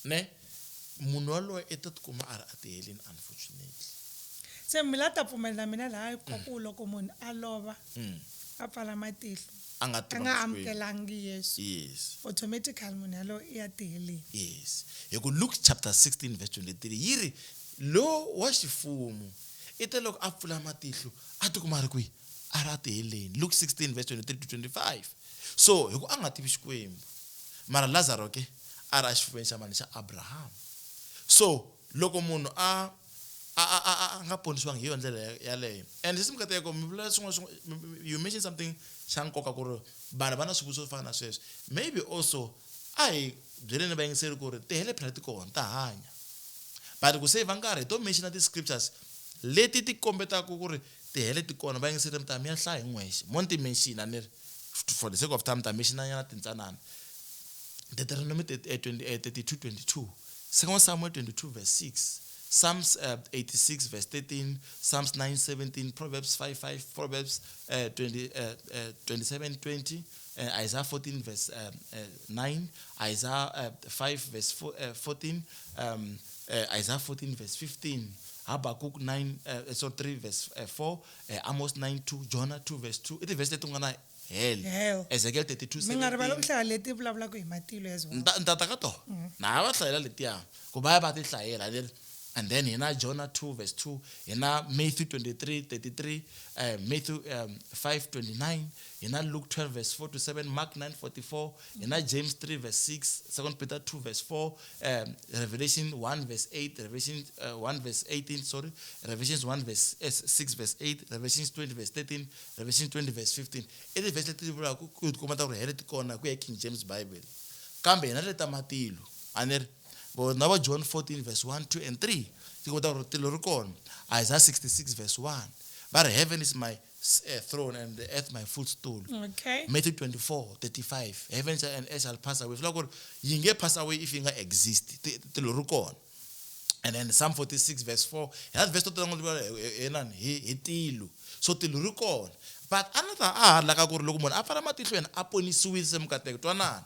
ne munhu waloye i ta tikuma a ri a tiheleni unfortunately. Se mina ta pfumelela mina laha ku loko munhu a lova a pfala matihlo a nga amukelangi Yesu. Yes. Automatically munhu yalo i ya tiheleni. Yes. You could Luke chapter 16 verse 23 yiri lo wa xifumu i te loko a pfula matihlo a tikuma a ri kwi a ri a tiheleni. Luke 16 verse 23 to 25. So hi ku a nga tivi xikwembu mara Lazarus ke a ri a xifuveni xa mani xa Abraham. So loko munhu a nga ponisiwangi hi ndlela yaleyo. And this mukateko mi vula swin'wana you mentioned something xa nkoka ku ri vanhu va na swivutiso swo fana na sweswo. Maybe also a hi byeleni vayingiseri ku ri tihele practical ta hanya, but ku save nkarhi don't mention the scriptures leti ti kombetaka ku ri tihele ti kona. Vayingiseri mi ta mi ya hlaya hi n'wexe monti mention ani for the sake of time ta mention nyana tintsanana. Deuteronomy 32:22, 2 Samuel 22 verse 6, Psalms 86 verse 13, Psalms 9:17, Proverbs 5:5, Proverbs 27:20, Isaiah 14 verse 9, Isaiah 5 verse 14, Isaiah 14 verse 15, Habakkuk 3 verse 4, Amos 9:2, Jonah 2 verse 2. It is verse tungana hell. Ezekiel 32:17. Mingaribala ku hlaya leti vulavula ku hi matilo as well. Ntata ka to na va hlayela letiya ku va ti hlayela. And then in Jonah 2 verse 2, in Matthew 23:33, Matthew 5:29, in Luke 12 verse 4 to 7, Mark 9:44, in James 3 verse 6, 2 Peter 2 verse 4, Revelation 1 verse 8, Revelation 1 verse 18, Revelation 1 verse 6 verse 8, Revelation 20 verse 13, Revelation 20 verse 15. It is verse ku komata ku hele ti kona ku ya King James Bible. kambe hina le ta matilo a ni ri na va John 14 verse 1, 2 and 3 ti kota ku ri tilo ri kona. Isaiah 66 verse 1 but heaven is my throne and the earth my footstool. Okay. Matthew 24:35 heaven and earth shall pass away. Swi vula ku ri yi nge pass away if yi nga exist, tilo ri kona. And then Psalm 46 verse 4 that verse to hi tilo, so tilo ri kona. But another like ku ri loko munhu a pfala matihlo yena a ponisiwile se mukateko twanana.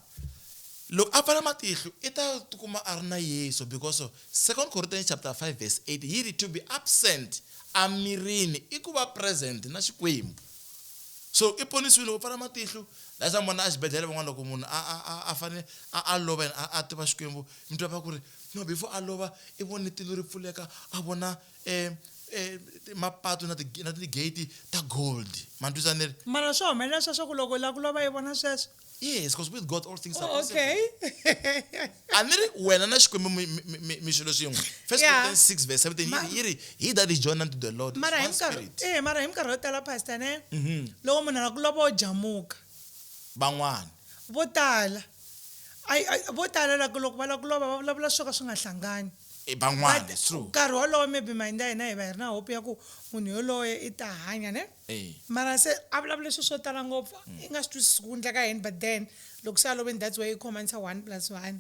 Look, after matihlo ita tukuma a ri na Yesu because of 2 Corinthians chapter 5 verse 8 he to be absent amirini i ku va present na Xikwembu. So i ponisiwile u pfala matihlo la sa mona a xibedhlele van'wana loko munhu a fane a lova a tiva Xikwembu mi twa va ku ri no before a lova i vone tilo ri pfuleka a vona mapatu na ti-gate ta gold. Man twisisa ni ri Mara swo humelela sweswo ku loko la ku lova yi vona sweswo. yes, because with God all things are Oh, possible. okay. And then when na Xikwembu mi xilo xin'we. First Yeah. Corinthians 6 verse 17 he that is joined unto the Lord is Mara hi one minkarhi spirit. mara hi minkarhi yo tala pastor ne loko munhu a ku lova o jamuka Van'wana vo tala vo tala loko va la ku lova va vulavula swo ka swi nga hlangani. van'wana it's true. Nkarhi wolowo maybe mind ya hina hi va hi ri na hope ya ku munhu yoloye i ta hanya ne. Mara se a vulavula swilo swo tala ngopfu i nga swi twisisi ku endleka yini but then loko se a loveni that's why i khomanisa 1+1.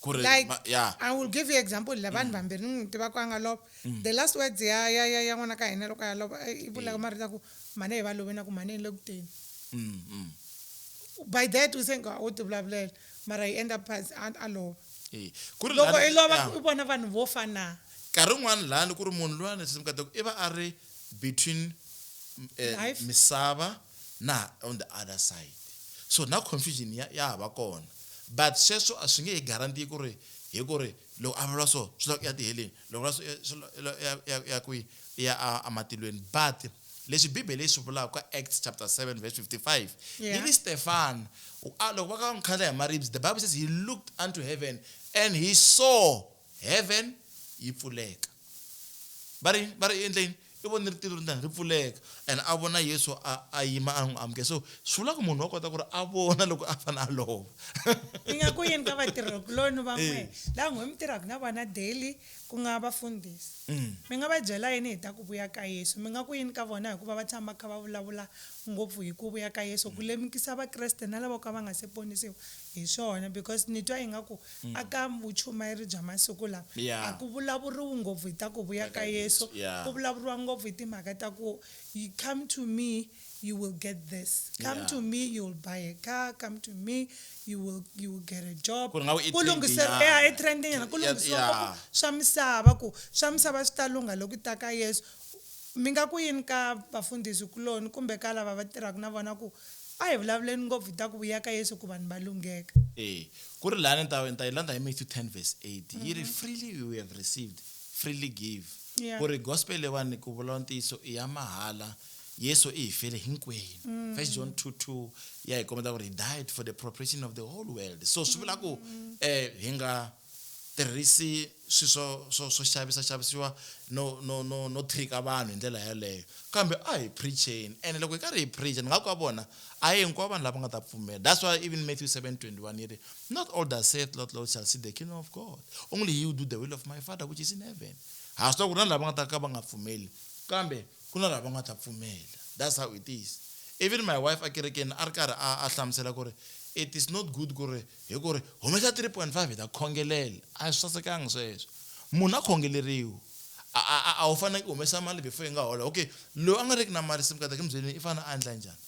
Like yeah. I will give you example la vanhu vambirhi ni n'wi tiva ku a nga lova the last words ya n'wana ka hina loko a lova i vulaka marito ku mane hi va loveni na ku mane hi le ku teni. By that we think o ti vulavulela mara hi end up a lova. Loko i lova i vona vanhu vo fana. Nkarhi wun'wana lani ku ri munhu luwani mukateko i va a ri between misava na on the other side, so na confusion ya hava kona but sweswo a swi nge hi guarantee ku ri hi ku ri loko a vulavula so swi ya ti heleni loko ya kwi ya amatilweni. But leswi bibele swi vulaka ka Acts chapter 7 verse 55 hi ni Stefan loko va ka n'wi khandla hi maribye, the Bible says he looked unto heaven and he saw heaven yi pfuleka. Bari endleni i vone ri tilo ri pfuleka and a vona Yesu a yima a n'wi amukela. So swi vula ku munhu wa kota ku ri a vona loko a fane a lova. I nga ku yini ka vatirhikuloni van'we laha n'we mi tirhaka na vana daily ku nga vafundhisi mi nga va byela yini hi ta ku vuya ka Yesu? Mi nga ku yini ka vona hikuva va tshama kha va vulavula ngopfu hi ku vuya ka Yesu ku lemukisa vakreste na lavo ka va nga se ponisiwa hi swona because ni twa ingaku aka vuchumayeri bya masiku lawa a ku vulavuriwi ngopfu hi ta ku vuya ka Yesu, ku vulavuriwa ngopfu hi timhaka ta ku you come to me you will get this, come to me you will buy a car, come to me you will get a job. Kulungiseriwa trending na kulungiseriwa swa misava ku swa misava swi ta lunga loko ta ka Yesu. Mi nga ku yini ka vafundhisi kuloni kumbe ka lava va tirhaka na vona ku a hi vulavuleni ngopfu hi ta ku vuya ka Yesu ku vanhu va lungheka? Ku ri lani ta yi landa hi Matthew 10 verse 8 yi ri freely you have received freely give. Ku ri gospel lewani ku vula ntiyiso i ya mahala, Yesu i hi fele hinkwenu. 1 John 2:2 ya hi kometa ku ri he died for the propitiation of the whole world. So swi vula ku hi nga tirhisi swo xavisiwa no trika vanhu hi ndlela yaleyo, kambe a hi preacheni and loko hi karhi hi preacha ni nga ku ka vona a hi hinkwavo vanhu lava nga ta pfumela. That's why even Matthew 7:21 yi ri not all that saith Lord shall see the kingdom of God, only he who do the will of my Father which is in heaven. Ha swi ku na lava nga ta ka va nga pfumeli kambe ku na lava nga ta pfumela. That's how it is. Even my wife akerekeni a ri karhi a hlamusela ku ri it is not good ku ri hi ku ri humesa 3.5 hi ta khongelela, a swi sasekanga sweswo. Munhu a khongeleriwa a wu fanele ku humesa mali before yi nga hola. Okay, loyi a nga riki na mali simukateka embyelweni i fanele a endla njhani?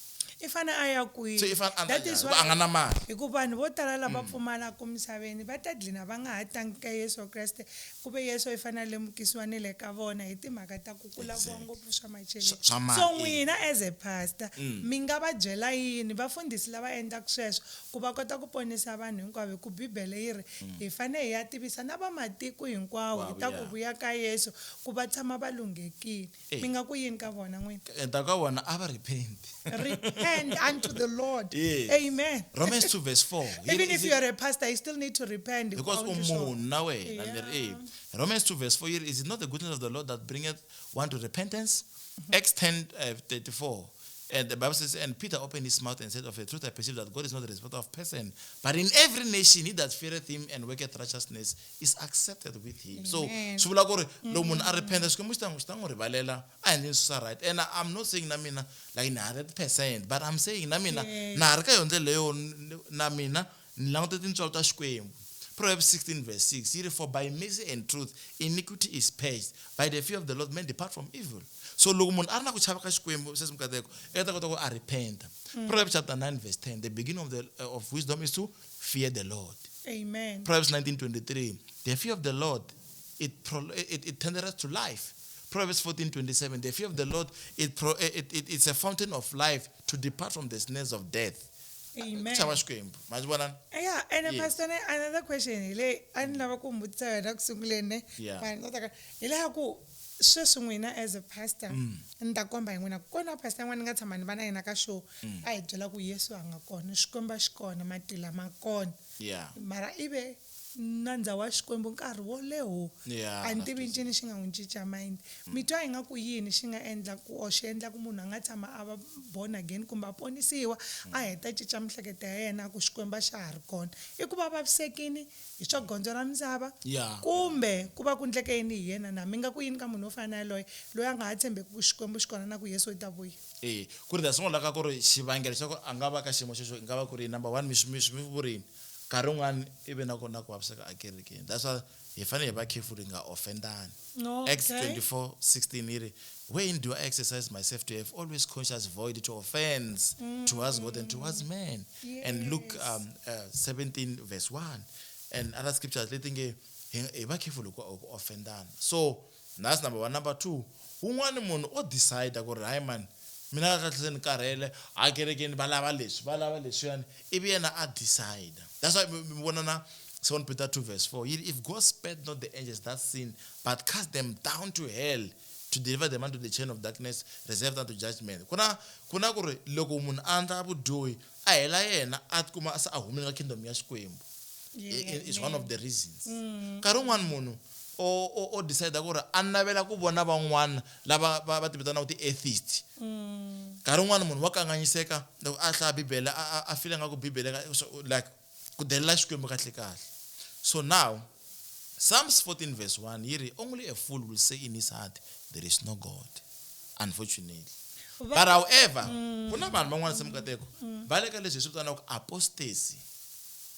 I fane a ya kwihi? So i fanele a that is endla why a nga na mali hikuva vanhu vo tala lava pfumalaka misaveni va ta dlina va nga ha tangi ka Yesu Kreste ku ve Yesu i fanele lemukisiwa ni le ka vona hi timhaka ta ku kulaviwa ngopfu swa macheleni. So n'wina as a pastor mi nga va byela yini vafundhisi lava endlaka sweswo ku va kota ku ponisa vanhu hinkwavo? Ku bibele yi ri hi fanele hi ya tivisa na vamatiko hinkwawo hi ta ku vuya ka Yesu ku va tshama va lunghekile. Mi nga ku yini ka vona n'wina? enta ka vona a va repent. Repent unto the Lord. Yes. Amen. Romans 2 verse 4 Even if you are a pastor, you still need to repent. Because umuntu nawe Romans 2 verse 4 is it not the goodness of the Lord that bringeth one to repentance? Acts 10:34 And the Bible says, and Peter opened his mouth and said, of a truth I perceive that God is not a respecter of person, but in every nation he that feareth him and worketh righteousness is accepted with him. So, swivula ku ri loko munhu a repenta Xikwembu xi ta n'wi rivalela a endleni swi right. And I'm not saying na mina like 100%, but I'm saying na mina na ha ri ka yona ndlela leyo na mina ni langute tintswalo ta Xikwembu. Proverbs 16 verse 6, for by mercy and truth iniquity is purged, by the fear of the Lord men depart from evil. So loko munhu a ri na ku chava ka Xikwembu sesi mikateko eka ta kota ku a repenta. Proverbs chapter 9 verse 10, the beginning of wisdom is to fear the Lord. Amen. Proverbs 19:23, the fear of the Lord it tendereth to life. Proverbs 14:27, the fear of the Lord it's a fountain of life to depart from the snares of death. Amen. Yeah, and Pastor, another question. Ani lava ku mbutisa yona kusunguleni. Sweswi n'wina as a pastor ni ta komba hi n'wina kona pastor n'wana ni nga tshama ni va na yena ka show a hi byela ku Yesu a nga kona Xikwembu xi kona matila ma kona mara ive nandza wa Xikwembu nkarhi wo leho a ni tivi ncini xi nga n'wi cinca mind mi twa hi nga ku yini xi nga endla ku xi endla ku munhu a nga tshama a va born again kumbe a ponisiwa a heta cinca miehleketo ya yena ku Xikwembu xa ha ri kona i ku va vavisekini hi swa gondzo ra misava kumbe ku va ku ndleke yini hi yena na mi nga ku yini ka munhu wo fana na loyi a nga ha tshembeki ku Xikwembu xi kona na ku Yesu u ta vuya ku ri da swin'wana ka ku ri xivangelo xa ku a nga va ka xiyimo xexo nga va ku ri number 1 mi vurini nkarhi wun'wana ivi na kona ku vaviseka a kerekeni. That's why hi fanele hi va careful hi nga offendani. Acts 24:16 yi ri, wherein do I exercise myself to have always conscious void to offense towards God and towards men. And Luke 17 verse 1 and other scriptures letting hi va careful ku offendani. So that's number 1. Number 2, un'wana munhu o decide ku ri hayi man mina ka tlhela ni karhele a kerekeni va lava leswiyani ivi yena a decide. That's why we vona na 2 Peter 2 verse 4, if God spared not the angels that sinned but cast them down to hell to deliver them unto the chain of darkness reserved unto judgment. Kuna ku ri loko munhu a endla vudyohi a hela yena a tikuma a humile ka kingdom ya Xikwembu. It's one of the reasons. Nkarhi wun'wana munhu o decide ku ri a navela ku vona van'wana lava va tivitanaka ti-atheist. Nkarhi wun'wana munhu wa kanganyiseka loko a hlaya Bibele a feel nga ku Bibele like ku delela Xikwembu kahle. So now Psalms 14 verse 1 yi ri, only a fool will say in his heart there is no God, unfortunately. But however kuna vanhu van'wana semukateko va le ka leswi swi vitanaka apostasy.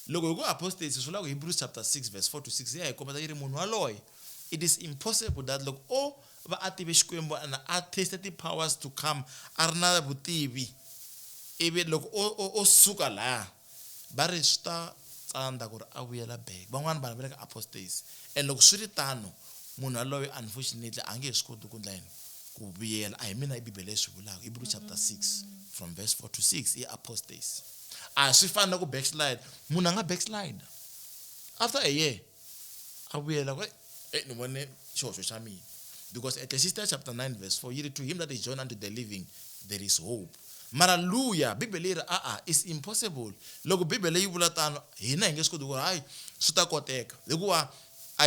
Loko hi ku apostasy swi vula ku Hebrews chapter 6 verse 4 to 6 ya hi kombeta yi ri munhu waloye it is impossible that loko o va a tive Xikwembu and a tasted the powers to come a ri na vutivi ivi loko o suka laha va ri swi ta tsandza ku ri a vuyela back. Van'wana vanhu va le ka apostasy and loko swi ri tano munhu waloye unfortunately a nge he swi koti ku endla yini ku vuyela. A hi mina Bibele leswi vulaka Hebrews chapter 6 from verse 4 to 6 i apostasy. A swi fana na ku backslide. Munhu a nga backslide after a year a vuyela ku ni vone xihoxo xa mina, because Ecclesiastes chapter 9 verse 4 yi ri, to him that is joined unto the living there is hope. Hallelujah. Bibele yi ri it's impossible. Loko Bibele yi vula tano hina hi nge swi koti ku hayi swi ta koteka hikuva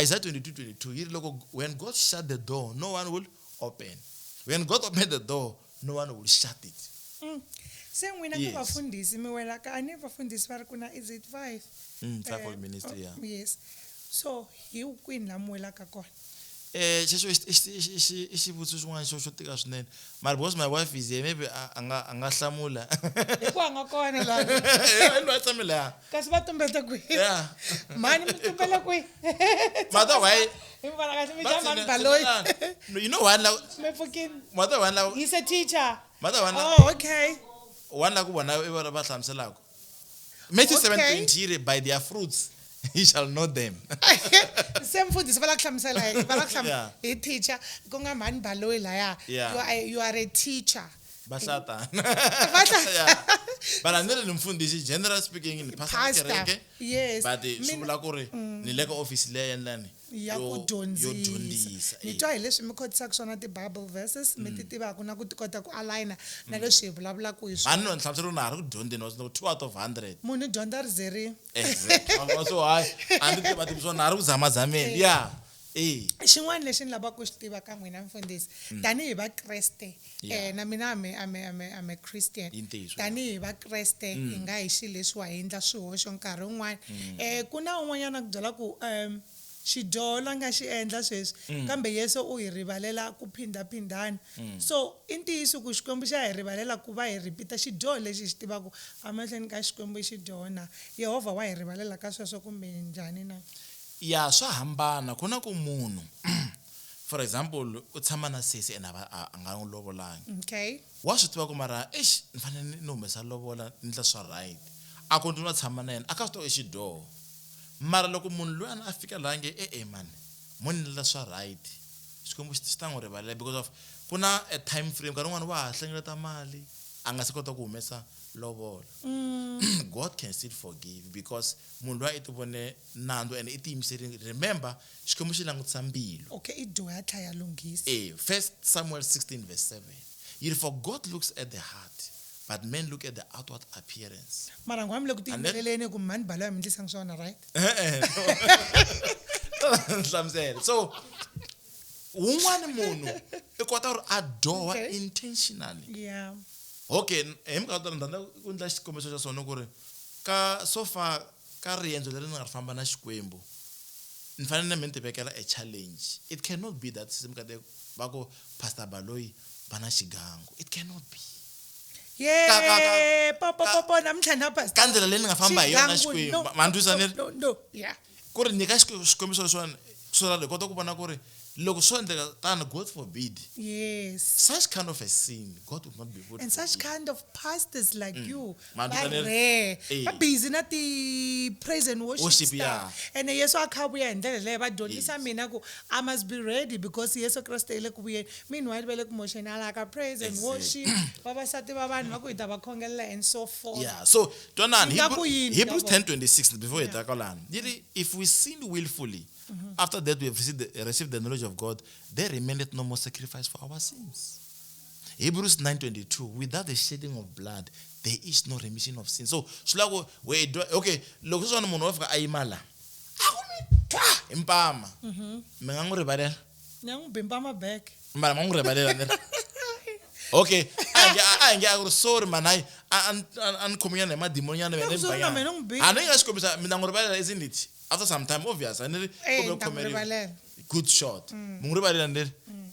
Isaiah 22:22 yi ri, loko when God shut the door no one will open, when God opened the door no one will shut it. Se n'wina ka vafundhisi mi wela ka ani vafundhisi va ri ku na is it 5 fivefold ministry yes. So hi kwini la mi welaka kona? Xexo i xivutiso swin'wana xo tika swinene mara because my wife is here maybe a nga hlamula hi ku a nga kona laha ni va tshame laha kasi va tumbeta kwihi mani mi tumbela kwihi mata why mi vona kahle mi dya mani Baloyi you know one la me pfukini mata one la he's a teacher mata one la okay one la ku vona va hlamuselaka Matthew 7:20 yi ri, by their fruits he shall know them. Semfundisi va la hlamusela va la hlamusela hi teacher ku nga mani Baloyi laya you are a teacher. Basata. But I'm not an mfundisi, generally speaking in pastor kereke. Yes. But swi vula ku ri ni le ka office leya endlani ya ku dyondzisa. Ni twa hi leswi mi khotisaka swona ti-Bible verses mi ti tivaka na ku ti kota ku align na leswi hi vulavulaka hi swona. Vanhu ni hlamusela na ha ri ku dyondzeni was 2 out of 100. Munhu dyondza ri zerile. Exactly. So hayi a ndzi tiva swona na ha ri ku zamazameni. Yeah. xin'wana lexi ni lavaka ku xi tiva ka n'wina mfundhisi tanihi vakreste na mina I'm a Christian tanihi vakreste hi nga hi xi leswiwa hi endla swihoxo nkarhi wun'wana ku na un'wanyana a ku byela ku xidyoho la nga xi endla sweswi kambe Yesu u hi rivalela ku phindaphindana so i ntiyiso ku xikwembu xa hi rivalela ku va hi ripita xidyoho lexi hi xi tivaka amahlweni ka xikwembu i xidyoho na Yehovha wa hi rivalela ka sweswo kumbe njhani na ya swa hambana ku na ku munhu for example u tshama na sesi ena a nga n'wi lovolangi okay wa swi tiva ku mara ni fanele ni humesa lovola ni ndla swa right a continue tshama na yena a ka swi tiva i xidyoho mara loko munhu loyi a fika la nge man munhu ndla swa right xikwembu xi ta n'wi rivalela because of ku na a time frame nkarhi wun'wana wa ha hlengeleta mali a nga se kota ku humesa lovola God can still forgive because munhu loyi i ti vone nandzu and i ti yimiserile remember xikwembu xi langutisa mbilu okay i dyoho ya tlhela ya lunghisa 1 Samuel 16:7 you for God looks at the heart but men look at the outward appearance mara ngwami le ku tiyimeleleni ku mani Baloyi mi ndlisanga swona right hlamusela so un'wana munhu i kota ku adore intentionally yeah okay hi minkarhi ndzi ku ndla xikombiso xa swona ku ri ka so far ka riendzo leri ni nga famba na xikwembu ni fanele ni ti vekela a challenge it cannot be that simkade va ku Pastor Baloyi bana xigangu it cannot be popo namtlha na pastor ka ndlela leyi ni nga famba hi yona xikwembu mandwisane no yeah ku ri nyika xikombiso leswiwani swo hi kota ku vona ku ri loko swo endleka tani God forbid yes such kind of a sin God would not be good and such kind of pastors like you Mandusane- va busy na ti praise and worship Worship, stuff yeah. and Yesu akhabuya hi ndlela leyo va dyondzisa mina ku I must be ready because Yesu Kriste ile ku vuyeni meanwhile va le ku mosheni alaka praise and worship vavasati va vanhu va ku hi ta va khongelela and so forth yeah so twanani Ingaku yini, Hebrews yabo? 10:26 before it takalana if we sin willfully after that we have received the knowledge of God there remaineth no more sacrifice for our sins Hebrews 9:22 without the shedding of blood there is no remission of sin so shilako we do okay loko sona munhu wa fika ayimala akumithwa impama mina nguri balela nyangu bimba ma back mara nguri balela nere okay ange aku sorry manai an komunyana emadimonyana Sorry, baya mina ngibhiki. ana ngasikomisa mina nguri balela isn't it after some time obvious and nguribalela good shot nguri balela nere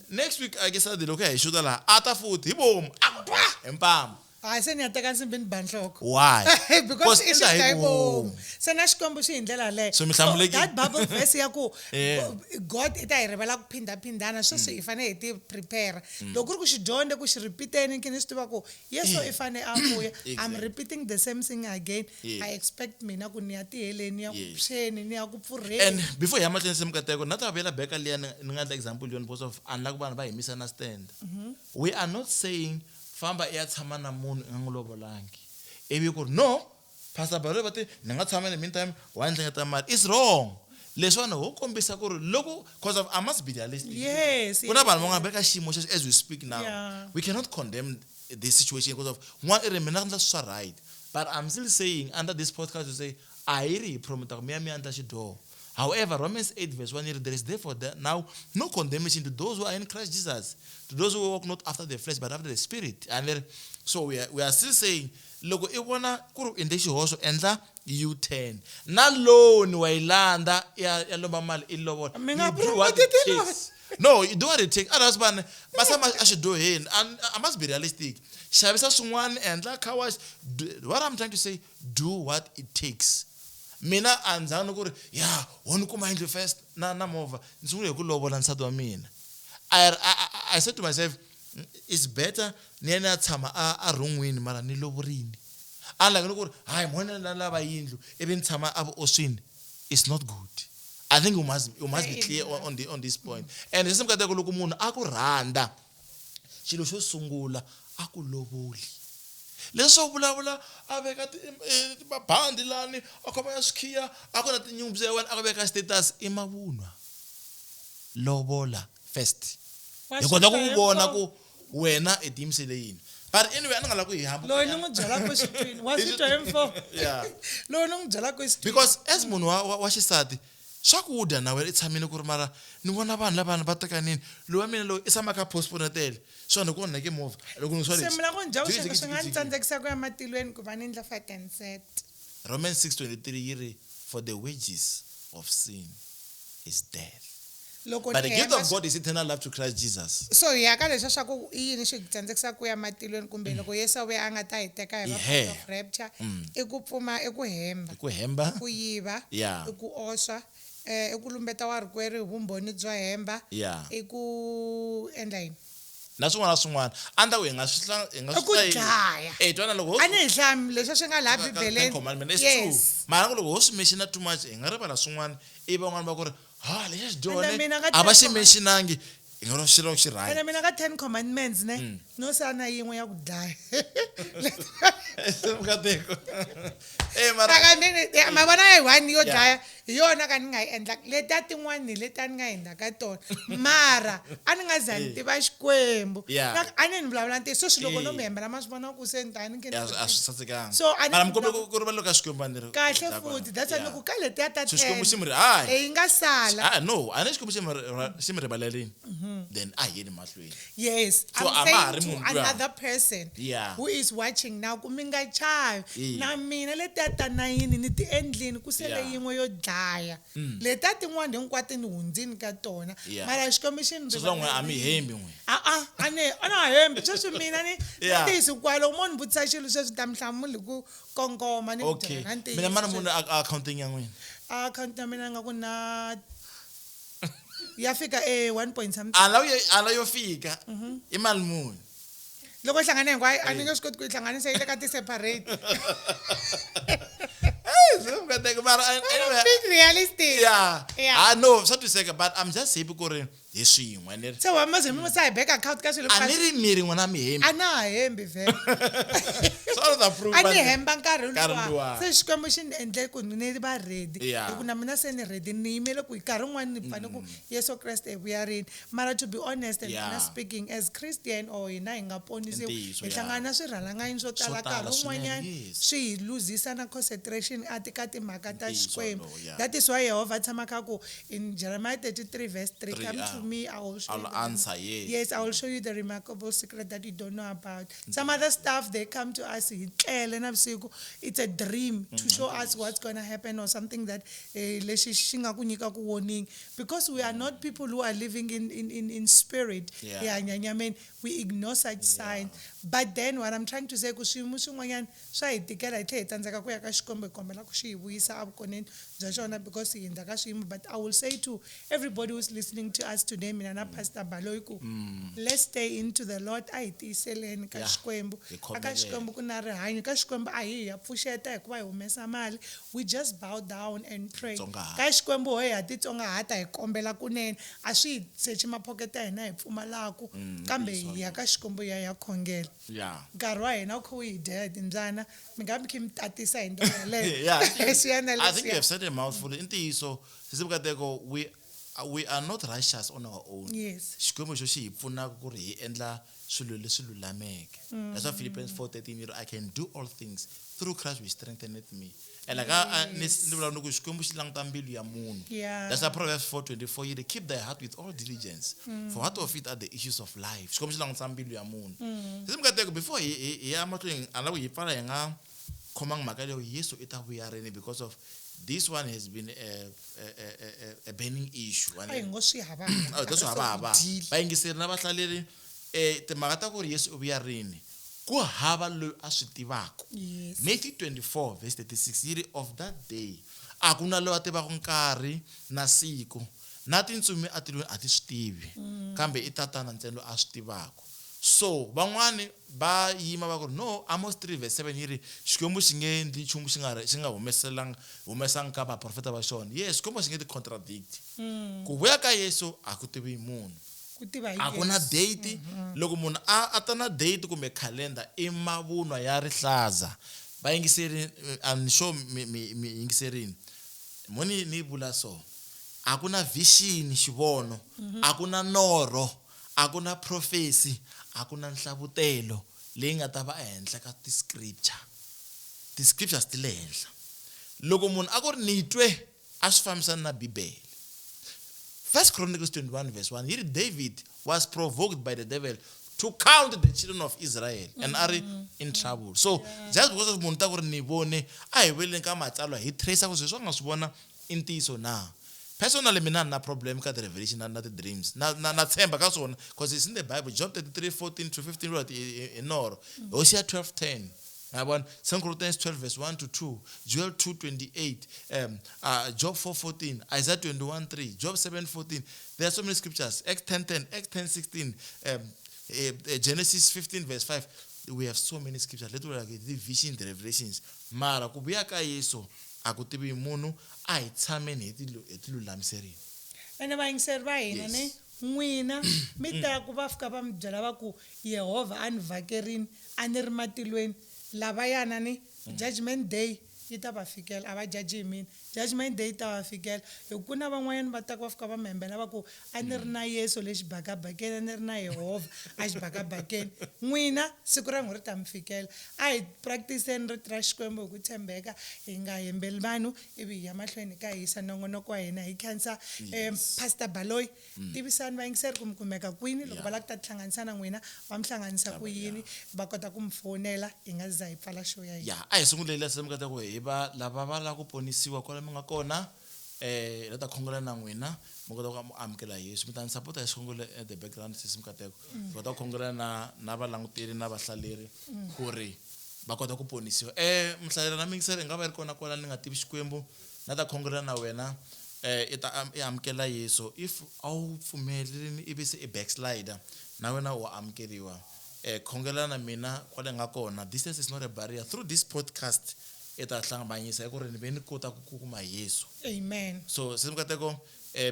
next week I guess I did okay shoot la ata futhi ibom empama hayi seniyateka nsimbi ni banhloko why because it's inda a hibom. sena xikwembu xi hi ndlela leyo So mi hlamulekile. that bible verse ya ku Yeah. God i ta hi rivala ku phindaphindana sweswi hi fanele hi ti prepare loko ku ri ku xi dyondze ku xi repeateni kini swi tiva ku Yesu i fanele a vuya I'm Exactly. repeating the same thing again Yeah. I expect mina ku ni ya tiheleni ni ya ku Yes. phyeni ni ya ku and pfurheni before ya matlhenisi mukateko na ta vela back liya ni nga endla example yon because of unlike vanhu va hi misunderstand we are not saying famba ya tshama na munhu nga n'wi lovolangi ivi ku ri no Pastor Baloyi va ti ni nga tshama in the meantime wa endlengeta mali is wrong leswiwani ho kombisa ku ri loko because of I must be realistic Yes, ku na vanhu va nga veka xiyimo xexo as we speak now Yeah. we cannot condemn this situation because of n'wana i ri mina ndla swa right but I'm still saying under this podcast to say a hi ri hi promota ku miya ndla xidoho however Romans 8:1 there is therefore now no condemnation to those who are in Christ Jesus to those who walk not after the flesh but after the spirit and then, so we are still saying loko i vona ku ri endle xihoxo endla U10 na loan wa ilanda ya lomba mali i lovola Mi nga You do what it promote it, takes. No, you do what it takes. Others man, basama I should do it. And I must be realistic. Shavisa someone and like how what I'm trying to say, do what it takes. Mina anzana ku yeah, wona kuma indlu first na mova. Nsungule ku lobola nsati wa mina. I said to myself, it's better niyena tshama a rungwini mara ni loborini. Unlike ku hayi mona lava yindlu even tshama abo oswini. It's not good. I think you must be clear on this point. And this mkateko loko munhu aku rhanda xilo xo sungula aku lovoli. Leswo vulavula a veka mabandi lani a khoma ya skhiya a kona tinyumpfu ya wena a veka status i mavunwa. Lovola first. Hi kota ku vona ku wena i tiyimisele yini. But anyway a ni nga la ku hi hamba. loyi ni n'wi byelaka xitwini wa swi twa hi mfo Yeah. loyi ni n'wi byelaka xitwini Because as munhu wa xisati swakudya nawe i tshamile ku ri mara ni vona vanhu lavana va tekanini loyi wa mina loyi i tshama ka postpone tele so ni ku onheke movha loko ni swa se mina ku njha Jiki, swi jiki, nga jiki, ni tsandzekisa ku ya matilweni ku va ni endla fight and set. Romans 6:23 yi ri for the wages of sin is death Loko but the ni gift hemba of God is eternal life to Christ Jesus. so hi ya ka leswi swa ku i yini swi tsandzekisa ku ya matilweni kumbe loko Yesu a vuya a nga ta hi teka hi va part of rapture i ku pfuma i ku hemba Ku hemba ku yiva Yeah. i ku oswa i ku lumbeta warikwerhu hi vumbhoni byo hemba Yeah. i ku endla yini na swin'wana a ndla ku hi nga swi I ku dlaya. twana loko a ni hi hlami leswi swi nga laha bibeleni commandment is yes true mara loko ho swi mention too much hi nga rivala swin'wana i van'wana va ku ri ha lexi xi Ende mina ka dyone a va xi Ten mentionangi hi nga ro xilo xi rhaya ene mina ka 10 commandments ne no sana yin'we ya ku dlaya mukateko mara ma vona ya hi 1 yo dlaya hi yona ka ni nga yi endla letiya tin'wani letiya ni nga endla ka tona mara a ni nga za ni tiva xikwembu Yeah. a ni vulavula ntiyiso swilo loko no mi hembela ma swi vona ku se ni ta ni a swi sasekanga So, a ni mara mi kombe vula- ku rivalelo ka xikwembu a ni ri kahle futhi that's why loko ka letiya ta So xikwembu xi 10 mi ri hayi leyi nga sala no a ni xikwembu xi mi rivalelini then a hi yeni mahlweni yes So, I'm a ma ha ri saying to munhu luya. another person Yeah. who is watching now ku mi nga chavi Yeah. na mina letiya ta 9 ni ti endlini ku sele Yeah. yin'we yo dlaya letiya tin'wani hinkwato ni hundzini ka tona Yeah. mara xikwembu xi ni so swa n'we a mi hembi n'we a na hembi sweswi mina ni Yeah. ntiyisi kwala loko mo ni vutisa xilo sweswi ta mi hlamuli ku kongoma ni okay byela ntiyiso mina mana sweswi. munhu a accounting ya n'wina akhawunti ya mina nga ku na ya fika 1 point something ala yo fika i mali muni loko hlangane hinkwayo a ni nge swi koti ku yi hlanganisa yi le ka ti-separate mukateko mara anyway being realistic yeah Yeah. no swa twiseka but I'm just happy ku ri hi swin'we ni ri se wa maze mi musa hi bank account ka swilo a ni ri mi ri n'wana mi hembi a na ha hembi vhele so the proof a ni hemba nkarhi Nkarhi luwa luwa. se xikwembu xi ni endle ku ni va ready Yeah. hi ku na mina se ni ready ni yimele ku hi nkarhi wun'wani ni fane ku yesu kreste hi vuya rini mara to be honest and Yeah. na speaking as christian or hina hi nga ponisiwi Ntiyiso, hi yeah. hlangana na swirhalanganya swo tala Swo tala nkarhi wun'wanyani swinene, yes. swi hi luzisa na concentration ka timhaka ta Ntiyiso, xikwembu no, yeah. that is why yehovha tshamaka ku in jeremiah 33 verse 3 Three, come to me I will show I'll you the answer, yes. yes I will show you the remarkable secret that you don't know about some other stuff they come to us hi tlele navusiku it's a dream to show us what's going to happen or something that lexi xi nga ku nyika ku warning because we are not people who are living in spirit Yeah. hi hanya nyameni we ignore such signs but then what I'm trying to say ku swiyimo swin'wanyana swa hi tikela hi tlhe hi tsandzeka ku ya ka xikwembu hi kombela ku xi hi vuyisa avukoneni bya xona because hi hindza ka swiyimo but I will say to everybody who's listening to us today mina na pastor Baloyi ku let's stay into the Lord a hi tiyiseleni ka Yeah. xikwembu Hi aka khomeleni. xikwembu ku na rihanyo ka xikwembu a hi ya pfuxeta hikuva hi humesa mali we just bow down and pray Tsongahata. ka xikwembu ho hi ha titsongahata hi kombela kunene a swi hi sechi maphoketa ya hina hi pfumalaku kambe hi ya ka xikwembu hi ya khongela yeah nkarhi wa hina wu kha wu hi dya hi timbyana mi nga mi khi mi tatisa hi ndlela yaleyo yeah leswiyana I think you leswiya have said a mouthful i ntiyiso sisi mukateko we are not righteous on our own yes xikwembu xo xi hi pfunaka ku ri hi endla swilo leswi lulameke that's why Philippians 4:13 yi ri I can do all things through Christ which strengtheneth me and like ni vulavula ku xikwembu xi languta mbilu ya munhu Yeah. that's why Proverbs 4:24 yi ri keep thy heart with all diligence for out of it are the issues of life xikwembu xi languta mbilu ya munhu sisi mukateko before hi ya mahlweni a lava ku hi pfala hi nga khomanga mhaka leyo yesu i ta vuya rini because of this one has been a burning issue a hi ngo swi hava that's hava vayingiseri na vahlaleri timhaka ta ku ri yesu u vuya rini ku hava loyi a swi tivaka yes Matthew 24 verse 36 yi ri of that day a ku na loyi a tivaka nkarhi na siku na tintsumi a tilweni a ti swi tivi kambe i tatana ntsena loyi a swi tivaka so van'wani va yima va ku ri no Amos 3 verse 7 yi ri xikwembu xi nge endli nchumu xi nga humesanga ka vaprofeta va xona yes xikwembu xi nge ti contradict ku vuya ka yesu a ku tivi munhu ku tiva hi a ku na Yesu. date loko munhu a ta na date kumbe calendar i mavunwa ya rihlaza va yingiseri I'm sure mi yingiserini moni ni vula so a ku na vision xivono a ku na norho a ku na prophecy a ku na nhlavutelo leyi nga ta va ehenhla ka ti scriptures ti le henhla loko munhu a ku ri ni twe a swi fambisana na Bibele. 1 Chronicles 21 verse 1, here David was provoked by the devil to count the children of Israel and are in trouble. So just because of munhu ta ku ri ni vone a hi veleni ka matsalwa hi tracer ku swilo swa nga swi vona i ntiyiso na. Personally, mina na problem ka the revelation and the dreams. Na tshemba ka swona because it's in the Bible. Job 33:14 to 15 wrote in or Hosea 12:10. I want 2 Corinthians 12 verse 1 to 2, Joel 2:28, Job 4:14, Isaiah 21:3, Job 7:14. There are so many scriptures. Acts 10:10, Acts 10:16, Genesis 15 verse 5. We have so many scriptures. Let us get the vision, the revelations. Mara kubuya ka Yesu akutivi munhu a hi tshameni hi ti lulamiseri. Ene va yingiseri va hina ne n'wina mi ta ku va fika va mi byela va ku Yehovha a ni vhakerini a ni ri matilweni lavayana ni judgment day yi ta va fikela a va jaji hi mina judgment day yi ta va fikela hi ku na van'wanyana va ta ku va fika va mi hembela va ku a ni ri na Yesu le xibakabakeni a ni ri na Yehovha a xibakabakeni n'wina siku ra n'we ri ta mi fikela a hi practiceni rito ra Xikwembu hi ku tshembeka hi nga hembeli vanhu ivi hi ya mahlweni ka hisa nongonoko wa hina hi khensa Pastor Baloyi tivisani vayingiseri ku mi kumeka kwini loko va lava ku ta tihlanganisa na n'wina va mi hlanganisa ku yini va kota ku mi fonela hi nga za hi pfala show ya hina. A hi sunguleli se mi kota ku hi va lava va lava ku ponisiwa kwala mi nga kona la ta khongela na n'wina mi kota ku amukela Yesu mi ta ni support hi xikhongelo at the background sisi mikateko mi kota ku khongela na valanguteri na vahlaleri ku ri va kota ku ponisiwa mhlaleri na mingiseri nga va ri kona kwala ni nga tivi Xikwembu na ta khongela na wena i amukela Yesu if a wu pfumelelini ivi se i backslider na wena u amukeriwa khongela na mina kwale nga kona. Distance is not a barrier. Through this podcast eta hlangabanyisa hi ku ri ni ve ni kota ku kuma Yesu. Amen. So simkateko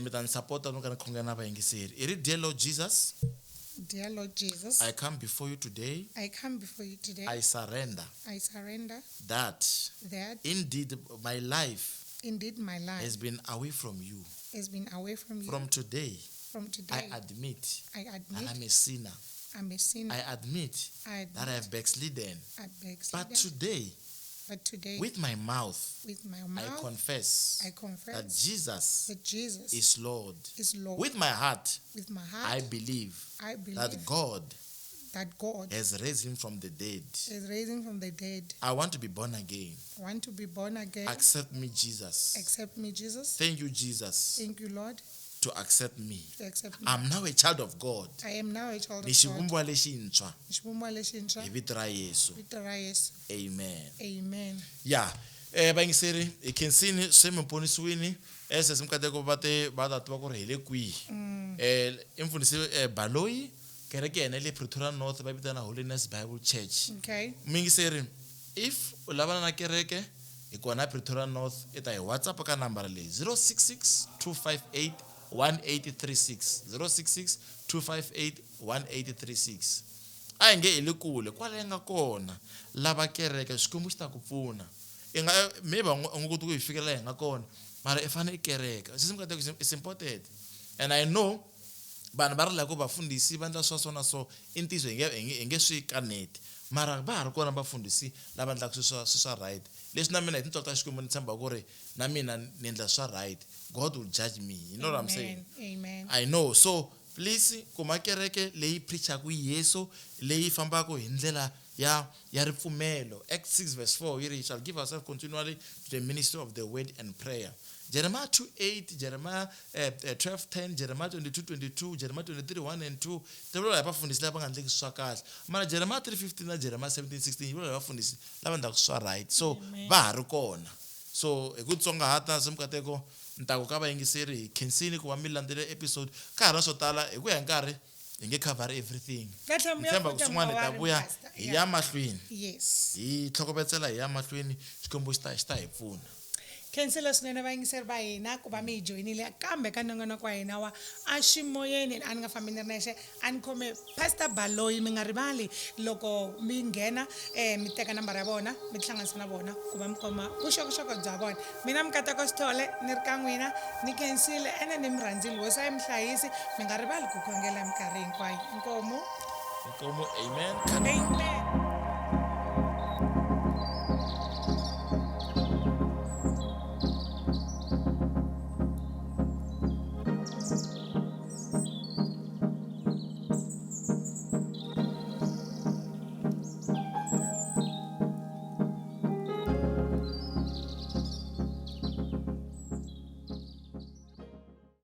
mi ta ni support no kana khongela na vayingiseri. Iri dear Lord Jesus, dear Lord Jesus, I come before you today. I come before you today. I surrender that indeed my life has been away from you. From today, I admit that I'm a sinner. I admit that I have backslidden. But today, with my mouth, I confess that Jesus is Lord. With my heart, I believe that God has raised him from the dead. I want to be born again. Accept me, Jesus. Thank you, Jesus. Thank you, Lord. To accept me. I'm now a child of God. I am now a child of God. Xivumbiwa lexintshwa. Hi vito ra Yesu. Amen. Amen. Yeah. Vayingiseri hi khensini se mi ponisiwini se simkateko va ta tiva ku ri hi le kwihi. I mfundhisi Baloyi kereke yena le Pretoria North va vitana Holiness Bible Church. Okay. Mingiseri if u lavana na kereke hi kona Pretoria North i ta hi WhatsApp ka nambara leyi 066 258 1836 066 258 1836. A hi nge hi le kule kwala nga kona lava kereke Xikwembu xi ta ku pfuna. I nga maybe u nga koti ku hi fikela hi nga kona mara i fane i kereka. Sisimkateko is important and I know vanhu va ri la ku vafundhisi va endla so na so i ntiyiso hi nge swi kaneti mara va ha ri kona vafundhisi lava endlaka swi right. Leswi na mina hi tintswalo ta Xikwembu ni tshemba ku ri na mina ni endla swa right. God will judge me. You know what I'm saying? Amen. I know. So please kuma kereke leyi preachaku Yesu leyi fambaka hi ndlela ya ripfumelo. Acts 6 verse 4 here, shall give ourselves continually to the ministry of the word and prayer. Jeremiah 2:8, Jeremiah 12:10, Jeremiah 22:22, Jeremiah 23:1 and 2. Te vulavula hi vafundhisi lava nga endleki swa kahle. Mara Jeremiah 3:15 na Jeremiah 17:16 yi vulavula hi vafundhisi lava endlaka swa right. So va ha ri kona. So hi ku tsongahata simkateko ntako ka vayingiseri hi khensini ku va mi landzele episode ka ha ri na swo tala hi ku ya nkarhi hi nge cover everything. Ni tshemba ku swin'wana hi ta vuya hi ya mahlweni. Yes. Hi tlhokovetsela hi ya mahlweni Xikwembu xi ta hi pfuna. Khensile swinene vayingiseri va hina ku va mi hi joyinile kambe ka nongonoko wa hina wa a ximoyeni a ni nga fambi ni ri nexe a ni khome Pastor Baloyi. Mi nga rivali loko mi nghena mi teka nambara ya vona mi tihlanganisa na vona ku va mi kuma vuxokoxoko bya vona. Mina Mikateko Sithole ni ri ka n'wina ni khensile ene ni mi rhandzile hosi a yi mi hlayisi. Mi nga rivali ku khongela minkarhi hinkwayo. Inkomu. Amen.